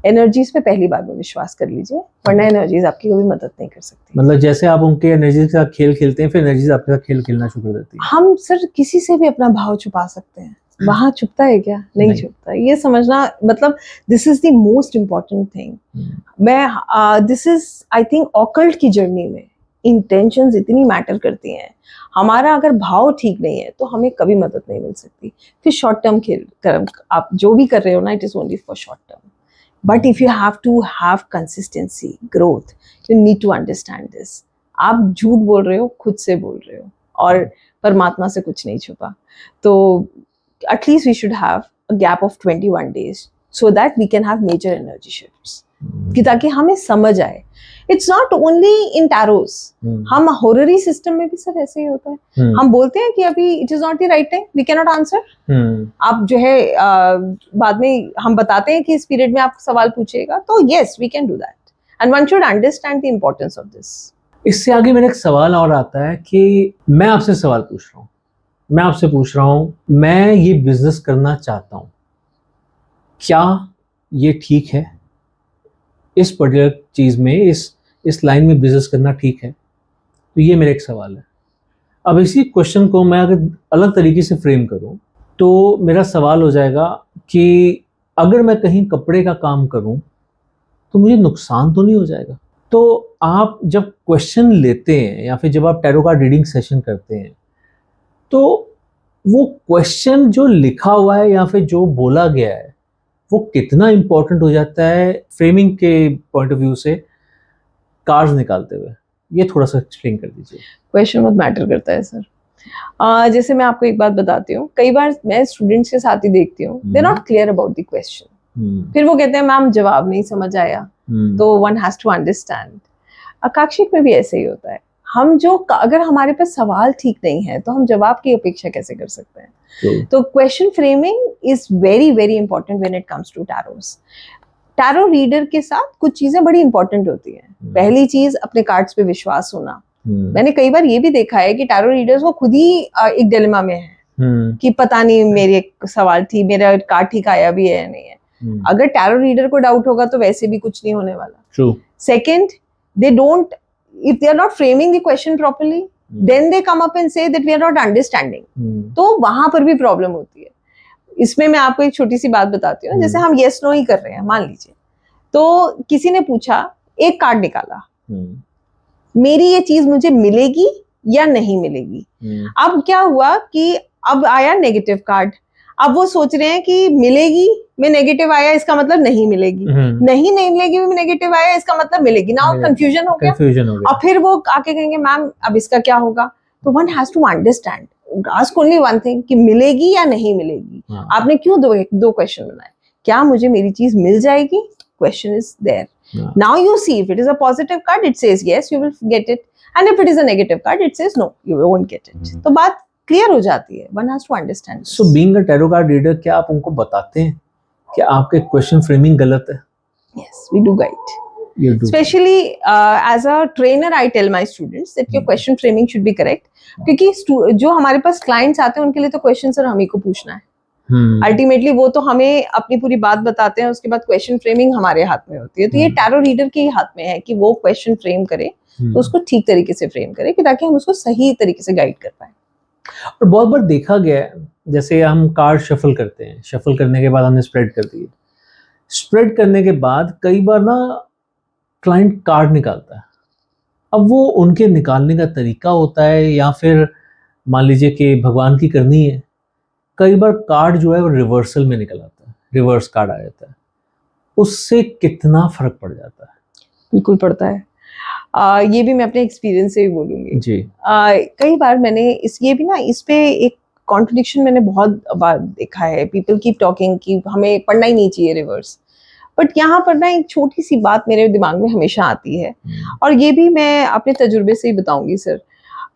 एनर्जीज पे पहली बार में विश्वास कर लीजिए, वरना एनर्जीज आपकी कभी मदद नहीं कर सकती। मतलब जैसे आप उनके एनर्जी के साथ खेल खेलते हैं, फिर एनर्जीज आपके साथ खेल खेलना शुरू कर देती है। हम सर किसी से भी अपना भाव छुपा सकते हैं, वहां छुपता है क्या? नहीं छुपता। ये समझना, मतलब this is the most important thing. मैं this is I think occult की जर्नी में इंटेंशंस इतनी मैटर करती हैं। हमारा अगर भाव ठीक नहीं है तो हमें कभी मदद नहीं मिल सकती। फिर शॉर्ट टर्म खेल कर आप जो भी कर रहे हो ना, it is only for short term. But if you have to have consistency, growth, you need to understand this. आप झूठ बोल रहे हो, खुद से बोल रहे हो, और परमात्मा से कुछ नहीं छुपा। तो at least we should have a gap of 21 days so that we can have major energy shifts, कि ताकि हमें समझ आए। It's not only in tarots, हम horary system में भी सर ऐसे ही होता है। हम बोलते हैं कि अभी it is not the right time, we cannot answer। आप जो है बाद में हम बताते हैं कि इस पीरियड में आप सवाल पूछिएगा, तो yes we can do that and one should understand the importance of this। इससे आगे मेरा एक सवाल और आता है कि मैं आपसे सवाल पूछ रहा हूँ, मैं आपसे पूछ रहा हूँ, मैं ये बिजनेस करना चाहता हूँ, क्या ये ठीक है? इस पर्टिकुलर चीज में, इस लाइन में बिजनेस करना ठीक है? तो ये मेरा एक सवाल है। अब इसी क्वेश्चन को मैं अगर अलग तरीके से फ्रेम करूँ तो मेरा सवाल हो जाएगा कि अगर मैं कहीं कपड़े का काम करूँ तो मुझे नुकसान तो नहीं हो जाएगा? तो आप जब क्वेश्चन लेते हैं या फिर जब आप टैरो कार्ड रीडिंग सेशन करते हैं, तो वो क्वेश्चन जो लिखा हुआ है या फिर जो बोला गया है वो कितना इम्पोर्टेंट हो जाता है फ्रेमिंग के पॉइंट ऑफ व्यू से कार्ड्स निकालते हुए? ये थोड़ा सा एक्सप्लेन कर दीजिए। क्वेश्चन बहुत मैटर करता है सर। जैसे मैं आपको एक बात बताती हूँ, कई बार मैं स्टूडेंट्स के साथ ही देखती हूँ, they not clear about the question. फिर वो कहते हैं मैम जवाब नहीं समझ आया। तो वन हैज टू अंडरस्टैंड। आकाशिक में भी ऐसे ही होता है। हम जो अगर हमारे पास सवाल ठीक नहीं है तो हम जवाब की अपेक्षा कैसे कर सकते हैं? तो question framing is very very important when it comes to tarots. Tarot reader के साथ कुछ चीजें बड़ी इंपॉर्टेंट होती हैं। पहली चीज, अपने कार्ड्स पे विश्वास होना। मैंने कई बार ये भी देखा है कि टैरो रीडर्स वो खुद ही एक डिलेमा में है कि पता नहीं मेरे सवाल ठीक, मेरा कार्ड ठीक आया भी है या नहीं है। अगर टैरो रीडर को डाउट होगा तो वैसे भी कुछ नहीं होने वाला। Second, they don't, if they are not framing the question properly, then they come up and say that we are not understanding। तो वहां पर भी प्रॉब्लम होती है। इसमें मैं आपको एक छोटी सी बात बताती हूँ। जैसे हम yes no ही कर रहे हैं, मान लीजिए, तो किसी ने पूछा, एक कार्ड निकाला, मेरी ये चीज मुझे मिलेगी या नहीं मिलेगी। अब क्या हुआ कि अब आया नेगेटिव कार्ड। अब वो सोच रहे हैं कि मिलेगी में नेगेटिव आया, इसका मतलब नहीं मिलेगी, नहीं मिलेगी में नेगेटिव आया, इसका मतलब मिलेगी। नाउ कंफ्यूजन हो गया। और फिर वो आके कहेंगे मैम अब इसका क्या होगा? तो one has to understand, ask only one thing कि मिलेगी या नहीं मिलेगी। आपने क्यों दो क्वेश्चन बनाए? क्या मुझे मेरी चीज मिल जाएगी? Question is there. Now you see, if it is a positive card, it says yes, you will get it, and if it is a negative card, it says no, you won't get it। तो बात clear हो जाती है। One has to understand this। So being a tarot card reader, क्या आप उनको बताते हैं कि आपके क्वेश्चन फ्रेमिंग गलत है? Yes, we do guide। You do। Especially as a trainer, I tell my students that your question framing should be correct। क्योंकि जो हमारे पास clients आते हैं उनके लिए तो क्वेश्चन सर हम ही को पूछना है। अल्टीमेटली वो तो हमें अपनी पूरी बात बताते हैं, उसके बाद क्वेश्चन फ्रेमिंग हमारे हाथ में होती है। तो ये टैरो रीडर के हाथ में है कि वो क्वेश्चन फ्रेम करे, तो उसको ठीक तरीके से फ्रेम करे कि ताकि हम उसको सही तरीके से गाइड कर पाए। और बहुत बार देखा गया है, जैसे हम कार्ड शफल करते हैं, शफल करने के बाद हमने स्प्रेड कर दिए, स्प्रेड करने के बाद कई बार ना क्लाइंट कार्ड निकालता है। अब वो उनके निकालने का तरीका होता है या फिर मान लीजिए कि भगवान की करनी है, कई बार कार्ड जो है वो रिवर्सल में निकल आता है, रिवर्स कार्ड आ जाता है। उससे कितना फर्क पड़ जाता है? बिल्कुल पड़ता है। ये भी मैं अपने एक्सपीरियंस से ही बोलूंगी जी। कई बार मैंने ये भी ना, इस पे एक कॉन्ट्रडिक्शन मैंने बहुत बार देखा है। पीपल कीप टॉकिंग कि हमें पढ़ना ही नहीं चाहिए रिवर्स। बट यहाँ पर ना एक छोटी सी बात मेरे दिमाग में हमेशा आती है, और ये भी मैं अपने तजुर्बे से ही बताऊंगी सर।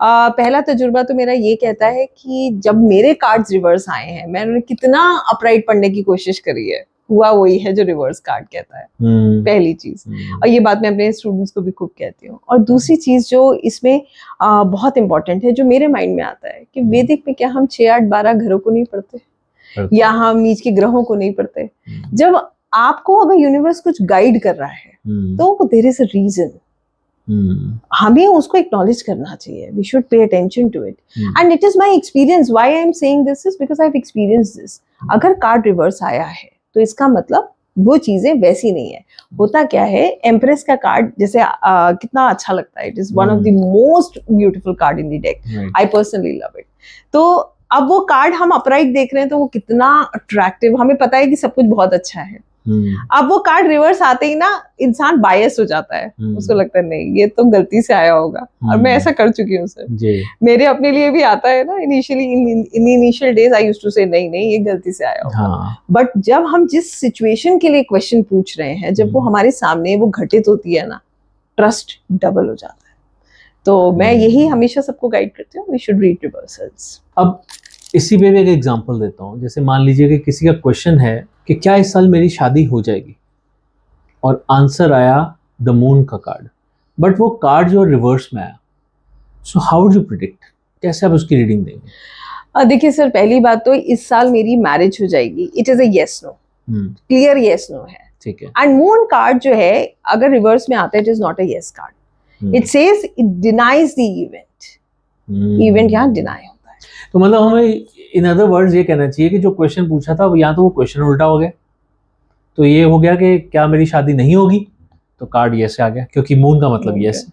पहला तजुर्बा तो मेरा ये कहता है कि जब मेरे कार्ड्स रिवर्स आए हैं, मैंने कितना अपराइट पढ़ने की कोशिश करी है, हुआ वही है जो रिवर्स कार्ड कहता है, पहली चीज। और ये बात मैं अपने स्टूडेंट्स को भी खूब कहती हूँ। और दूसरी चीज जो इसमें बहुत इंपॉर्टेंट है, जो मेरे माइंड में आता है कि वैदिक में क्या हम 6, 8, 12 घरों को नहीं पढ़ते या हम नीच के ग्रहों को नहीं पढ़ते? जब आपको अगर यूनिवर्स कुछ गाइड कर रहा है तो देयर इज अ रीजन, हमें उसको एक्नॉलेज करना चाहिए। We should pay attention to it and it is my experience. Why I am saying this is because I have experienced this. अगर कार्ड रिवर्स आया है तो इसका मतलब वो चीजें वैसी नहीं है। होता क्या है, एम्प्रेस का कार्ड जैसे कितना अच्छा लगता है, it is one of the most beautiful card in the deck, I personally love it. तो अब वो कार्ड हम अपराइट देख रहे हैं तो वो कितना अट्रैक्टिव, हमें पता है कि सब कुछ बहुत अच्छा है। अब वो कार्ड रिवर्स आते ही ना इंसान बायस हो जाता है, उसको लगता है नहीं ये तो गलती से आया होगा। और मैं ऐसा कर चुकी हूँ सर, मेरे अपने लिए भी आता है ना। Initially in initial days I used to say नहीं नहीं ये गलती से आया होगा। बट जब हम जिस सिचुएशन के लिए क्वेश्चन पूछ रहे हैं, जब वो हमारे सामने वो घटित होती है ना, ट्रस्ट डबल हो जाता है। तो मैं यही हमेशा सबको गाइड करती हूँ, वी शुड रीड रिवर्सल्स। अब इसी पे भी एक एग्जांपल देता हूँ। जैसे मान लीजिए कि किसी का क्वेश्चन है कि क्या इस साल मेरी शादी हो जाएगी, और आंसर आया द मून का कार्ड, बट वो कार्ड जो रिवर्स में आया। So how would you predict, कैसे आप उसकी रीडिंग देंगे? देखिए सर, पहली बात तो इस साल मेरी मैरिज हो जाएगी, it is a yes no, clear yes no है, ठीक है। एंड मून कार्ड जो है अगर रिवर्स में आता है, it is not a yes card, it says it denies the event. Event यहाँ डिनाई होता है। तो मतलब हमें इन अदर वर्ड्स ये कहना चाहिए कि जो क्वेश्चन पूछा था या तो वो क्वेश्चन उल्टा हो गया, तो ये हो गया कि क्या मेरी शादी नहीं होगी, तो कार्ड यस आ गया क्योंकि मून का मतलब यस है।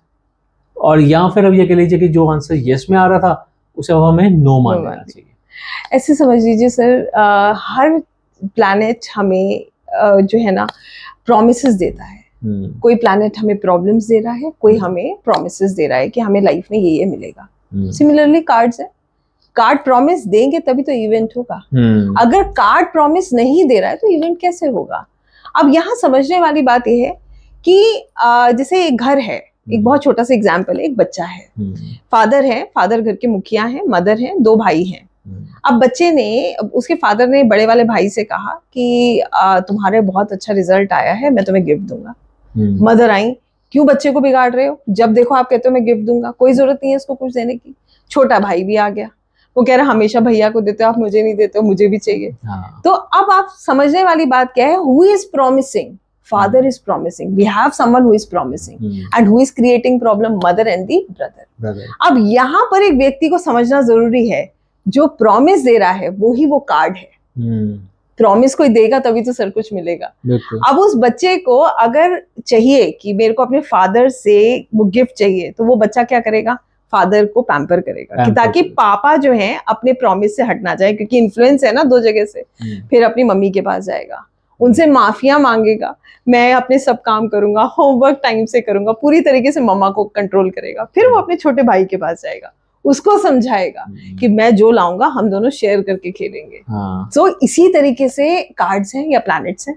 और या फिर अब ये कह लीजिए कि जो आंसर यस में आ रहा था उसे अब हमें नो मान लेना चाहिए। ऐसे समझ लीजिए सर, हर प्लैनेट हमें जो है ना प्रॉमिसेस देता है। कोई प्लैनेट हमें प्रॉब्लम्स दे रहा है, कोई हमें प्रॉमिसेस दे रहा है कि हमें लाइफ में ये मिलेगा। सिमिलरली कार्ड्स है, कार्ड प्रॉमिस देंगे तभी तो इवेंट होगा। अगर कार्ड प्रॉमिस नहीं दे रहा है तो इवेंट कैसे होगा? अब यहाँ समझने वाली बात यह है कि जैसे एक घर है, एक बहुत छोटा सा एग्जाम्पल है, एक बच्चा है, फादर है, फादर घर के मुखिया हैं, मदर है, 2 भाई हैं। अब बच्चे ने, उसके फादर ने बड़े वाले भाई से कहा कि तुम्हारे बहुत अच्छा रिजल्ट आया है, मैं तुम्हें गिफ्ट दूंगा। मदर आई, क्यों बच्चे को बिगाड़ रहे हो, जब देखो आप कहते हो मैं गिफ्ट दूंगा, कोई जरूरत नहीं है इसको कुछ देने की। छोटा भाई भी आ गया, वो कह रहा हमेशा भैया को देते हो आप, मुझे नहीं देते हो, मुझे भी चाहिए। तो अब आप समझने वाली बात क्या है, who is promising? Father is promising, we have someone who is promising and who is creating problem, mother and the brother. अब यहाँ पर एक व्यक्ति को समझना जरूरी है, जो प्रॉमिस दे रहा है वो ही वो कार्ड है। प्रॉमिस कोई देगा तभी तो सर कुछ मिलेगा। अब उस बच्चे को अगर चाहिए कि मेरे को अपने फादर से वो गिफ्ट चाहिए, तो वो बच्चा क्या करेगा? फादर को पैम्पर करेगा कि ताकि पापा जो है अपने प्रॉमिस से हट ना जाए, क्योंकि इन्फ्लुएंस है ना 2 जगह से। फिर अपनी मम्मी के पास जाएगा, उनसे माफिया मांगेगा, मैं अपने सब काम करूंगा, होमवर्क टाइम से करूंगा, पूरी तरीके से मम्मा को कंट्रोल करेगा। फिर वो अपने छोटे भाई के पास जाएगा, उसको समझाएगा कि मैं जो लाऊंगा हम दोनों शेयर करके खेलेंगे। तो इसी तरीके से कार्ड्स हैं या प्लैनेट्स हैं।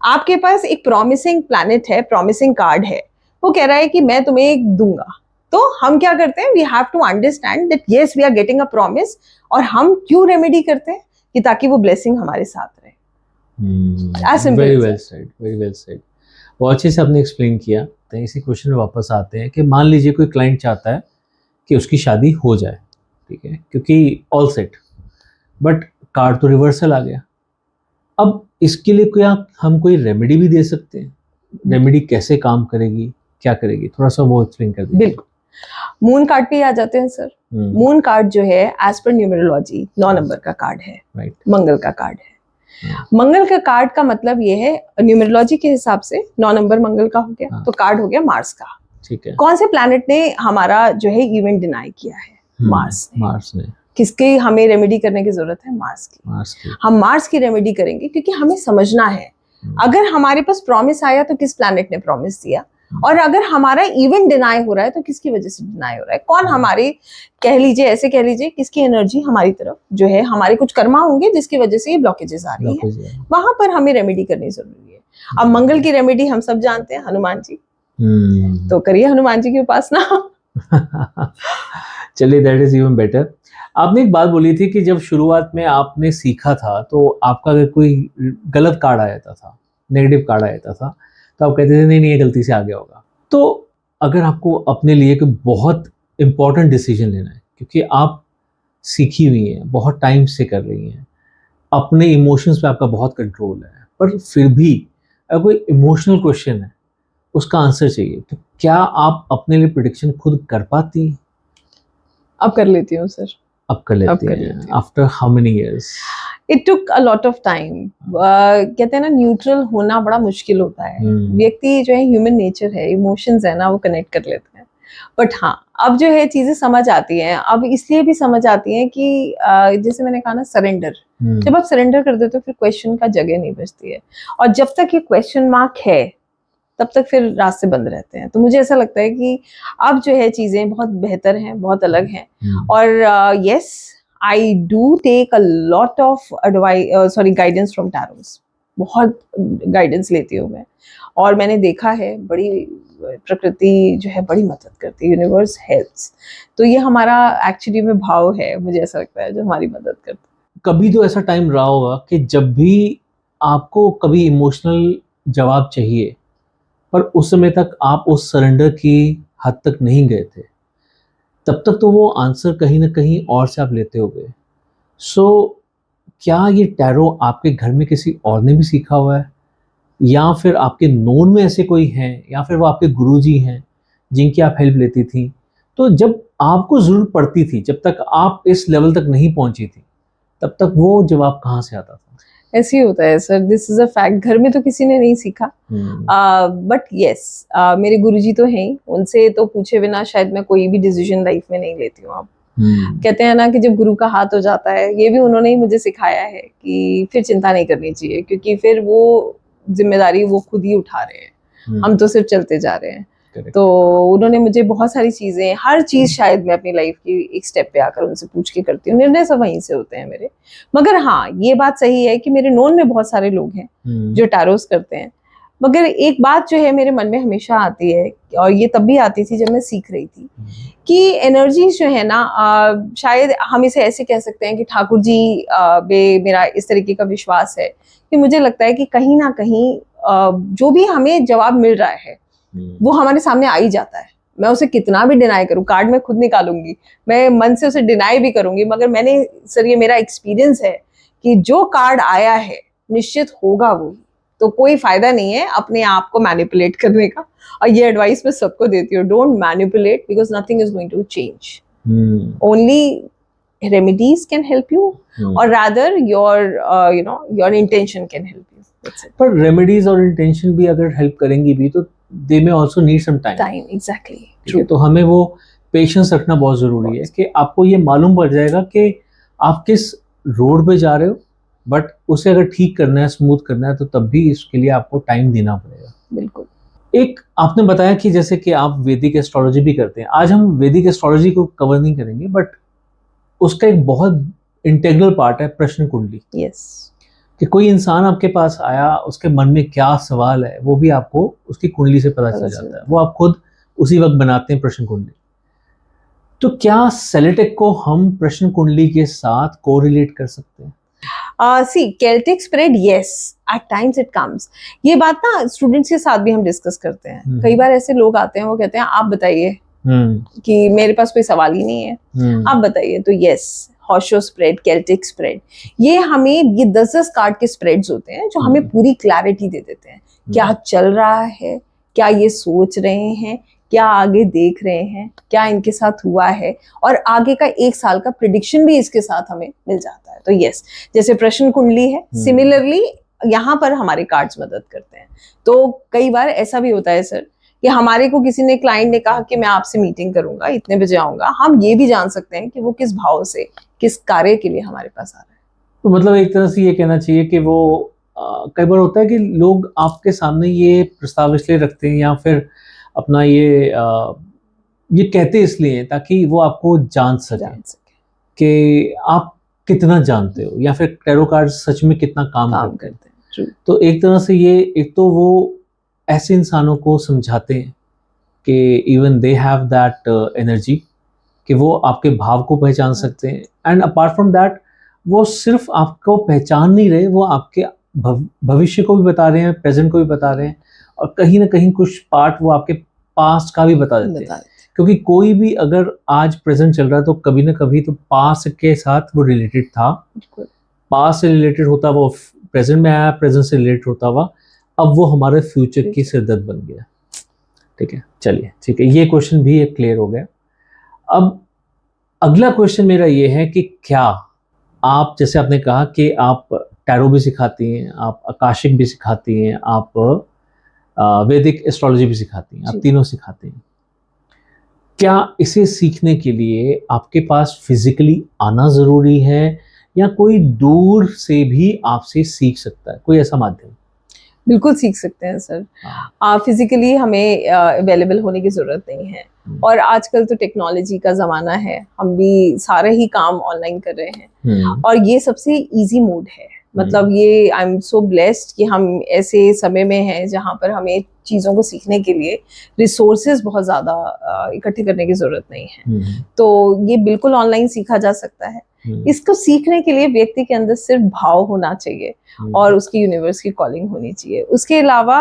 आपके पास एक प्रॉमिसिंग प्लैनेट है, प्रॉमिसिंग कार्ड है, वो कह रहा है कि मैं तुम्हें एक दूंगा। तो हम क्या करते हैं, we have to understand that yes we are getting a promise, और हम क्यों रेमेडी करते हैं कि ताकि वो ब्लेसिंग हमारे साथ रहे। Very well said, very well said. बहुत अच्छे से आपने एक्सप्लेन किया। तो इसी क्वेश्चन में वापस आते हैं कि मान लीजिए कोई क्लाइंट चाहता है कि उसकी शादी हो जाए, ठीक है, क्योंकि ऑल सेट, बट कार्ड तो रिवर्सल आ गया। अब इसके लिए क्या हम कोई रेमेडी भी दे सकते हैं? रेमेडी कैसे काम करेगी, क्या करेगी, थोड़ा सा वो एक्सप्लेन कर दीजिए। बिल्कुल, मून कार्ड पे आ जाते हैं सर। मून कार्ड जो है एज पर न्यूमरोलॉजी 9 नंबर का कार्ड है, राइट, मंगल का कार्ड है। मंगल का कार्ड का मतलब ये है, न्यूमरोलॉजी के हिसाब से 9 नंबर मंगल का हो गया, तो कार्ड हो गया मार्स का। ठीक है, कौन से प्लैनेट ने हमारा जो है इवेंट डिनाई किया है? मार्स ने। किसकी हमें रेमेडी करने की जरूरत है? मार्स की। हम मार्स की रेमेडी करेंगे क्योंकि हमें समझना है अगर हमारे पास प्रॉमिस आया तो किस प्लैनेट ने प्रॉमिस दिया, और अगर हमारा इवेंट डिनाई हो रहा है तो किसकी वजह से डिनाई हो रहा है, कौन हमारे, कह लीजिए ऐसे कह लीजिए, किसकी एनर्जी हमारी तरफ जो है, हमारे कुछ कर्मा होंगे जिसकी वजह से ये ब्लॉकेजेस आ रही है, वहां पर हमें रेमेडी करनी जरूरी है। अब मंगल की रेमेडी हम सब जानते हैं, हनुमान जी। तो करिए हनुमान जी की उपासना। चलिए, दैट इज इवन बेटर। आपने एक बात बोली थी कि जब शुरुआत में आपने सीखा था तो आपका अगर कोई गलत कार्ड आ जाता था, नेगेटिव कार्ड आ जाता था, तो आप कहते थे नहीं नहीं ये गलती से आ गया होगा। तो अगर आपको अपने लिए कोई बहुत इम्पोर्टेंट डिसीजन लेना है, क्योंकि आप सीखी हुई हैं, बहुत टाइम से कर रही हैं, अपने इमोशंस पे आपका बहुत कंट्रोल है, पर फिर भी अगर कोई इमोशनल क्वेश्चन है, उसका आंसर चाहिए, तो क्या आप अपने लिए प्रिडिक्शन खुद कर पाती हैं? अब कर लेती हूँ सर। अब कर अब लेती कर हैं लेती हूँ। After how many years? It took a lot of time. कहते हैं ना, न्यूट्रल होना बड़ा मुश्किल होता है। व्यक्ति जो है, ह्यूमन नेचर है, इमोशंस है ना, वो कनेक्ट कर लेते हैं। बट हाँ, अब जो है चीजें समझ आती हैं। अब इसलिए भी समझ आती हैं कि जैसे मैंने कहा ना, सरेंडर। जब आप सरेंडर कर देते हो फिर क्वेश्चन का जगह नहीं बचती है, और जब तक ये क्वेश्चन मार्क है तब तक फिर रास्ते बंद रहते हैं। तो मुझे ऐसा लगता है कि अब जो है चीजें बहुत बेहतर हैं, बहुत अलग हैं। और yes, I do take a lot of guidance from tarots. बहुत गाइडेंस लेती हूँ मैं, और मैंने देखा है बड़ी प्रकृति जो है बड़ी मदद करती है, यूनिवर्स हेल्प्स। तो ये हमारा एक्चुअली में भाव है, मुझे ऐसा लगता है, जो हमारी मदद करता है। कभी तो ऐसा टाइम रहा होगा कि जब भी आपको कभी इमोशनल जवाब चाहिए, पर उस समय तक आप उस सरेंडर की हद तक नहीं गए थे, तब तक तो वो आंसर कहीं ना कहीं और से आप लेते होगे। सो क्या ये टैरो आपके घर में किसी और ने भी सीखा हुआ है, या फिर आपके नोन में ऐसे कोई हैं, या फिर वो आपके गुरुजी हैं जिनकी आप हेल्प लेती थी? तो जब आपको ज़रूरत पड़ती थी, जब तक आप इस लेवल तक नहीं पहुंची थी, तब तक वो जवाब कहाँ से आता था? ऐसे ही होता है sir, this is a fact. घर में तो किसी ने नहीं सीखा, बट यस, मेरे गुरुजी तो हैं ही, उनसे तो पूछे बिना शायद मैं कोई भी डिसीजन लाइफ में नहीं लेती हूँ अब। कहते हैं ना कि जब गुरु का हाथ हो जाता है, ये भी उन्होंने ही मुझे सिखाया है कि फिर चिंता नहीं करनी चाहिए, क्योंकि फिर वो जिम्मेदारी वो खुद ही उठा रहे हैं, हम तो सिर्फ चलते जा रहे हैं। तो उन्होंने मुझे बहुत सारी चीजें, हर चीज शायद मैं अपनी लाइफ की एक स्टेप पे आकर उनसे पूछ के करती हूँ। निर्णय सब वहीं से होते हैं मेरे। मगर हाँ, ये बात सही है कि मेरे नोन में बहुत सारे लोग हैं जो टैरोस करते हैं। मगर एक बात जो है मेरे मन में हमेशा आती है, और ये तब भी आती थी जब मैं सीख रही थी, कि एनर्जी जो है ना, शायद हम इसे ऐसे कह सकते हैं कि ठाकुर जी पे मेरा इस तरीके का विश्वास है कि मुझे लगता है कि कहीं ना कहीं जो भी हमें जवाब मिल रहा है वो हमारे सामने आ ही जाता है। मैं उसे कितना भी डिनाई करूं, कार्ड में खुद निकालूंगी, मैं मन से उसे डिनाई भी करूंगी, मगर मैंने सर, ये मेरा एक्सपीरियंस है कि जो कार्ड आया है निश्चित होगा वो। तो कोई फायदा नहीं है अपने आप को मैनिपुलेट करने का, और ये एडवाइस मैं सबको देती हूँ, don't manipulate, because nothing is going to change. Only remedies can help you, और rather your intention can help you. पर रेमेडीज और इंटेंशन भी अगर हेल्प करेंगी भी, तो they may also need some time. Exactly, ठीक है, तो हमें वो पेशेंस रखना बहुत ज़रूरी है कि आपको ये मालूम पड़ जाएगा कि आप किस रोड पे जा रहे हो, बट उसे अगर ठीक करना है, स्मूथ करना है, तो तब भी इसके लिए आपको टाइम देना पड़ेगा। बिल्कुल। एक आपने बताया कि जैसे कि आप वैदिक एस्ट्रोलॉजी भी करते हैं। आज हम वैदिक एस्ट्रोलॉजी को कवर नहीं करेंगे, बट उसका एक बहुत इंटेग्रल पार्ट है प्रश्न कुंडली। यस। कि कोई इंसान आपके पास आया, उसके मन में क्या सवाल है, वो भी आपको उसकी कुंडली से पता चल जाता है। वो आप खुद उसी वक्त बनाते हैं प्रश्न कुंडली। तो क्या सेलेटेक को हम प्रश्न कुंडली के साथ कोरिलेट कर सकते हैं? See, Celtic spread, yes, at times it comes. ये बात ना स्टूडेंट्स के साथ भी हम डिस्कस करते हैं। कई बार ऐसे लोग आते हैं, वो कहते हैं आप बताइए, कि मेरे पास कोई सवाल ही नहीं है, आप बताइए। तो यस, हॉशो स्प्रेड, केल्टिक स्प्रेड, ये हमें, ये 10-10 कार्ड के स्प्रेड्स होते हैं जो हमें पूरी क्लैरिटी दे देते हैं। क्या चल रहा है, क्या ये सोच रहे हैं, क्या आगे देख रहे हैं, क्या इनके साथ हुआ है, और आगे का 1 साल का प्रिडिक्शन भी इसके साथ हमें मिल जाता है। तो यस, जैसे प्रश्न कुंडली है, सिमिलरली यहाँ पर हमारे कार्ड्स मदद करते हैं। तो कई बार ऐसा भी होता है सर कि हमारे को किसी ने, क्लाइंट ने कहा कि मैं आपसे मीटिंग करूंगा, इतने बजे आऊंगा, हम ये भी जान सकते हैं कि वो किस भाव से, किस कार्य के लिए हमारे पास आ रहा है। तो मतलब एक तरह से ये कहना चाहिए कि वो कई बार होता है कि लोग आपके सामने ये प्रस्ताव इसलिए रखते हैं, या फिर अपना ये कहते इसलिए ताकि वो आपको जान सके कि आप कितना जानते हो, या फिर टैरो कार्ड सच में कितना काम करते हैं। तो एक तरह से ये, एक तो वो ऐसे इंसानों को समझाते हैं कि even they have that energy, कि वो आपके भाव को पहचान सकते हैं, एंड अपार्ट फ्रॉम दैट वो सिर्फ आपको पहचान नहीं रहे, वो आपके भविष्य को भी बता रहे हैं, प्रेजेंट को भी बता रहे हैं, और कहीं ना कहीं कुछ पार्ट वो आपके पास्ट का भी बता देते हैं। क्योंकि कोई भी अगर आज प्रेजेंट चल रहा है तो कभी ना कभी तो पास्ट के साथ वो रिलेटेड था, पास्ट से रिलेटेड होता वो प्रेजेंट में आया, प्रेजेंट से रिलेटेड होता हुआ अब वो हमारे फ्यूचर की सिरदर्द बन गया। ठीक है, चलिए ठीक है, ये क्वेश्चन भी एक क्लियर हो गया। अब अगला क्वेश्चन मेरा ये है कि क्या आप, जैसे आपने कहा कि आप टैरो भी सिखाती हैं, आप आकाशिक भी सिखाती हैं, आप वैदिक एस्ट्रोलॉजी भी सिखाती हैं, आप तीनों सिखाते हैं, क्या इसे सीखने के लिए आपके पास फिजिकली आना ज़रूरी है या कोई दूर से भी आपसे सीख सकता है, कोई ऐसा माध्यम? बिल्कुल सीख सकते हैं सर। फिजिकली हमें अवेलेबल होने की ज़रूरत नहीं है, और आजकल तो टेक्नोलॉजी का ज़माना है, हम भी सारे ही काम ऑनलाइन कर रहे हैं, और ये सबसे इजी मोड है। मतलब ये आई एम सो ब्लेस्ड कि हम ऐसे समय में हैं जहाँ पर हमें चीज़ों को सीखने के लिए रिसोर्सेज बहुत ज़्यादा इकट्ठे करने की ज़रूरत नहीं है, तो ये बिल्कुल ऑनलाइन सीखा जा सकता है। इसको सीखने के लिए व्यक्ति के अंदर सिर्फ भाव होना चाहिए और उसकी यूनिवर्स की कॉलिंग होनी चाहिए। उसके अलावा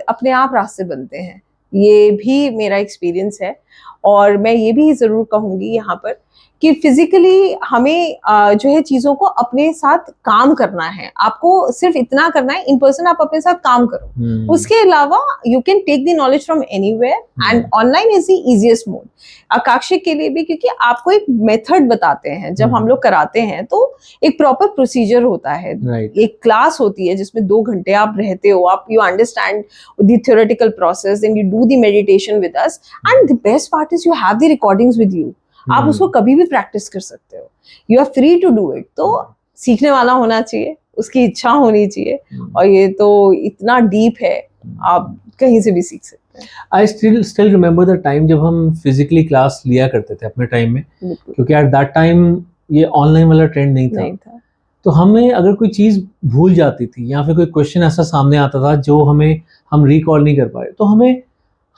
अपने आप रास्ते बनते हैं, ये भी मेरा एक्सपीरियंस है। और मैं ये भी ज़रूर कहूँगी यहाँ पर कि फिजिकली हमें जो है चीज़ों को अपने साथ काम करना है। आपको सिर्फ इतना करना है, इन पर्सन आप अपने साथ काम करो। उसके अलावा you can take the knowledge from anywhere and online is the easiest mode. आकाशिक के लिए भी, क्योंकि आपको एक मेथड बताते हैं, जब हम लोग कराते हैं तो एक प्रॉपर प्रोसीजर होता है, एक क्लास होती है जिसमें 2 घंटे आप रहते हो, आप you understand the theoretical process, then you do the meditation with us, and the best part is you have the recordings with you. आप उसको कभी भी प्रैक्टिस कर सकते हो, you are free to do it. तो सीखने वाला होना चाहिए, उसकी इच्छा होनी चाहिए, और ये तो इतना डीप है, आप कहीं से भी सीख सकते हैं। I still remember the time जब हम फिजिकली क्लास लिया करते थे अपने टाइम में, क्योंकि एट दैट टाइम ये ऑनलाइन वाला ट्रेंड नहीं था। तो हमें अगर कोई चीज़ भूल जाती थी या फिर कोई क्वेश्चन ऐसा सामने आता था जो हम रिकॉल नहीं कर पाए, तो हमें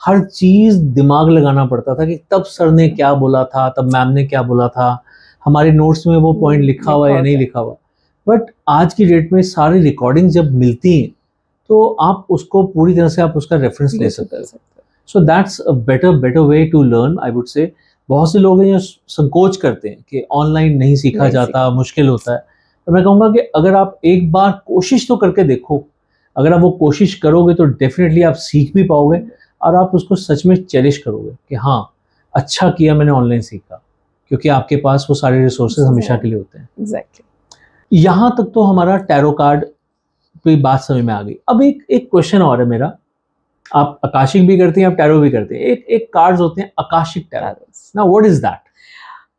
हर चीज़ दिमाग लगाना पड़ता था कि तब सर ने क्या बोला था, तब मैम ने क्या बोला था, हमारे नोट्स में वो पॉइंट लिखा हुआ या नहीं लिखा हुआ। बट आज की डेट में सारी रिकॉर्डिंग जब मिलती हैं तो आप उसको पूरी तरह से आप उसका रेफरेंस ले सकते हो। So that's a better way to learn, I would say. बहुत से लोग हैं जो संकोच करते हैं कि ऑनलाइन नहीं सीखा जाता, मुश्किल होता है। तो मैं कहूँगा कि अगर आप एक बार कोशिश तो करके देखो, अगर आप वो कोशिश करोगे तो डेफिनेटली आप सीख भी पाओगे, और आप उसको सच में चेरिश करोगे कि हाँ, अच्छा किया मैंने ऑनलाइन सीखा, क्योंकि आपके पास वो सारे रिसोर्सेज हमेशा के लिए होते हैं। एग्जैक्टली। यहाँ तक तो हमारा टैरो कार्ड पे बात समझ में आ गई। अब एक क्वेश्चन और है मेरा, आप आकाशिक भी करती हैं, आप टैरो भी करते हैं, एक कार्ड्स होते हैं Akashic tarot. Now what is that?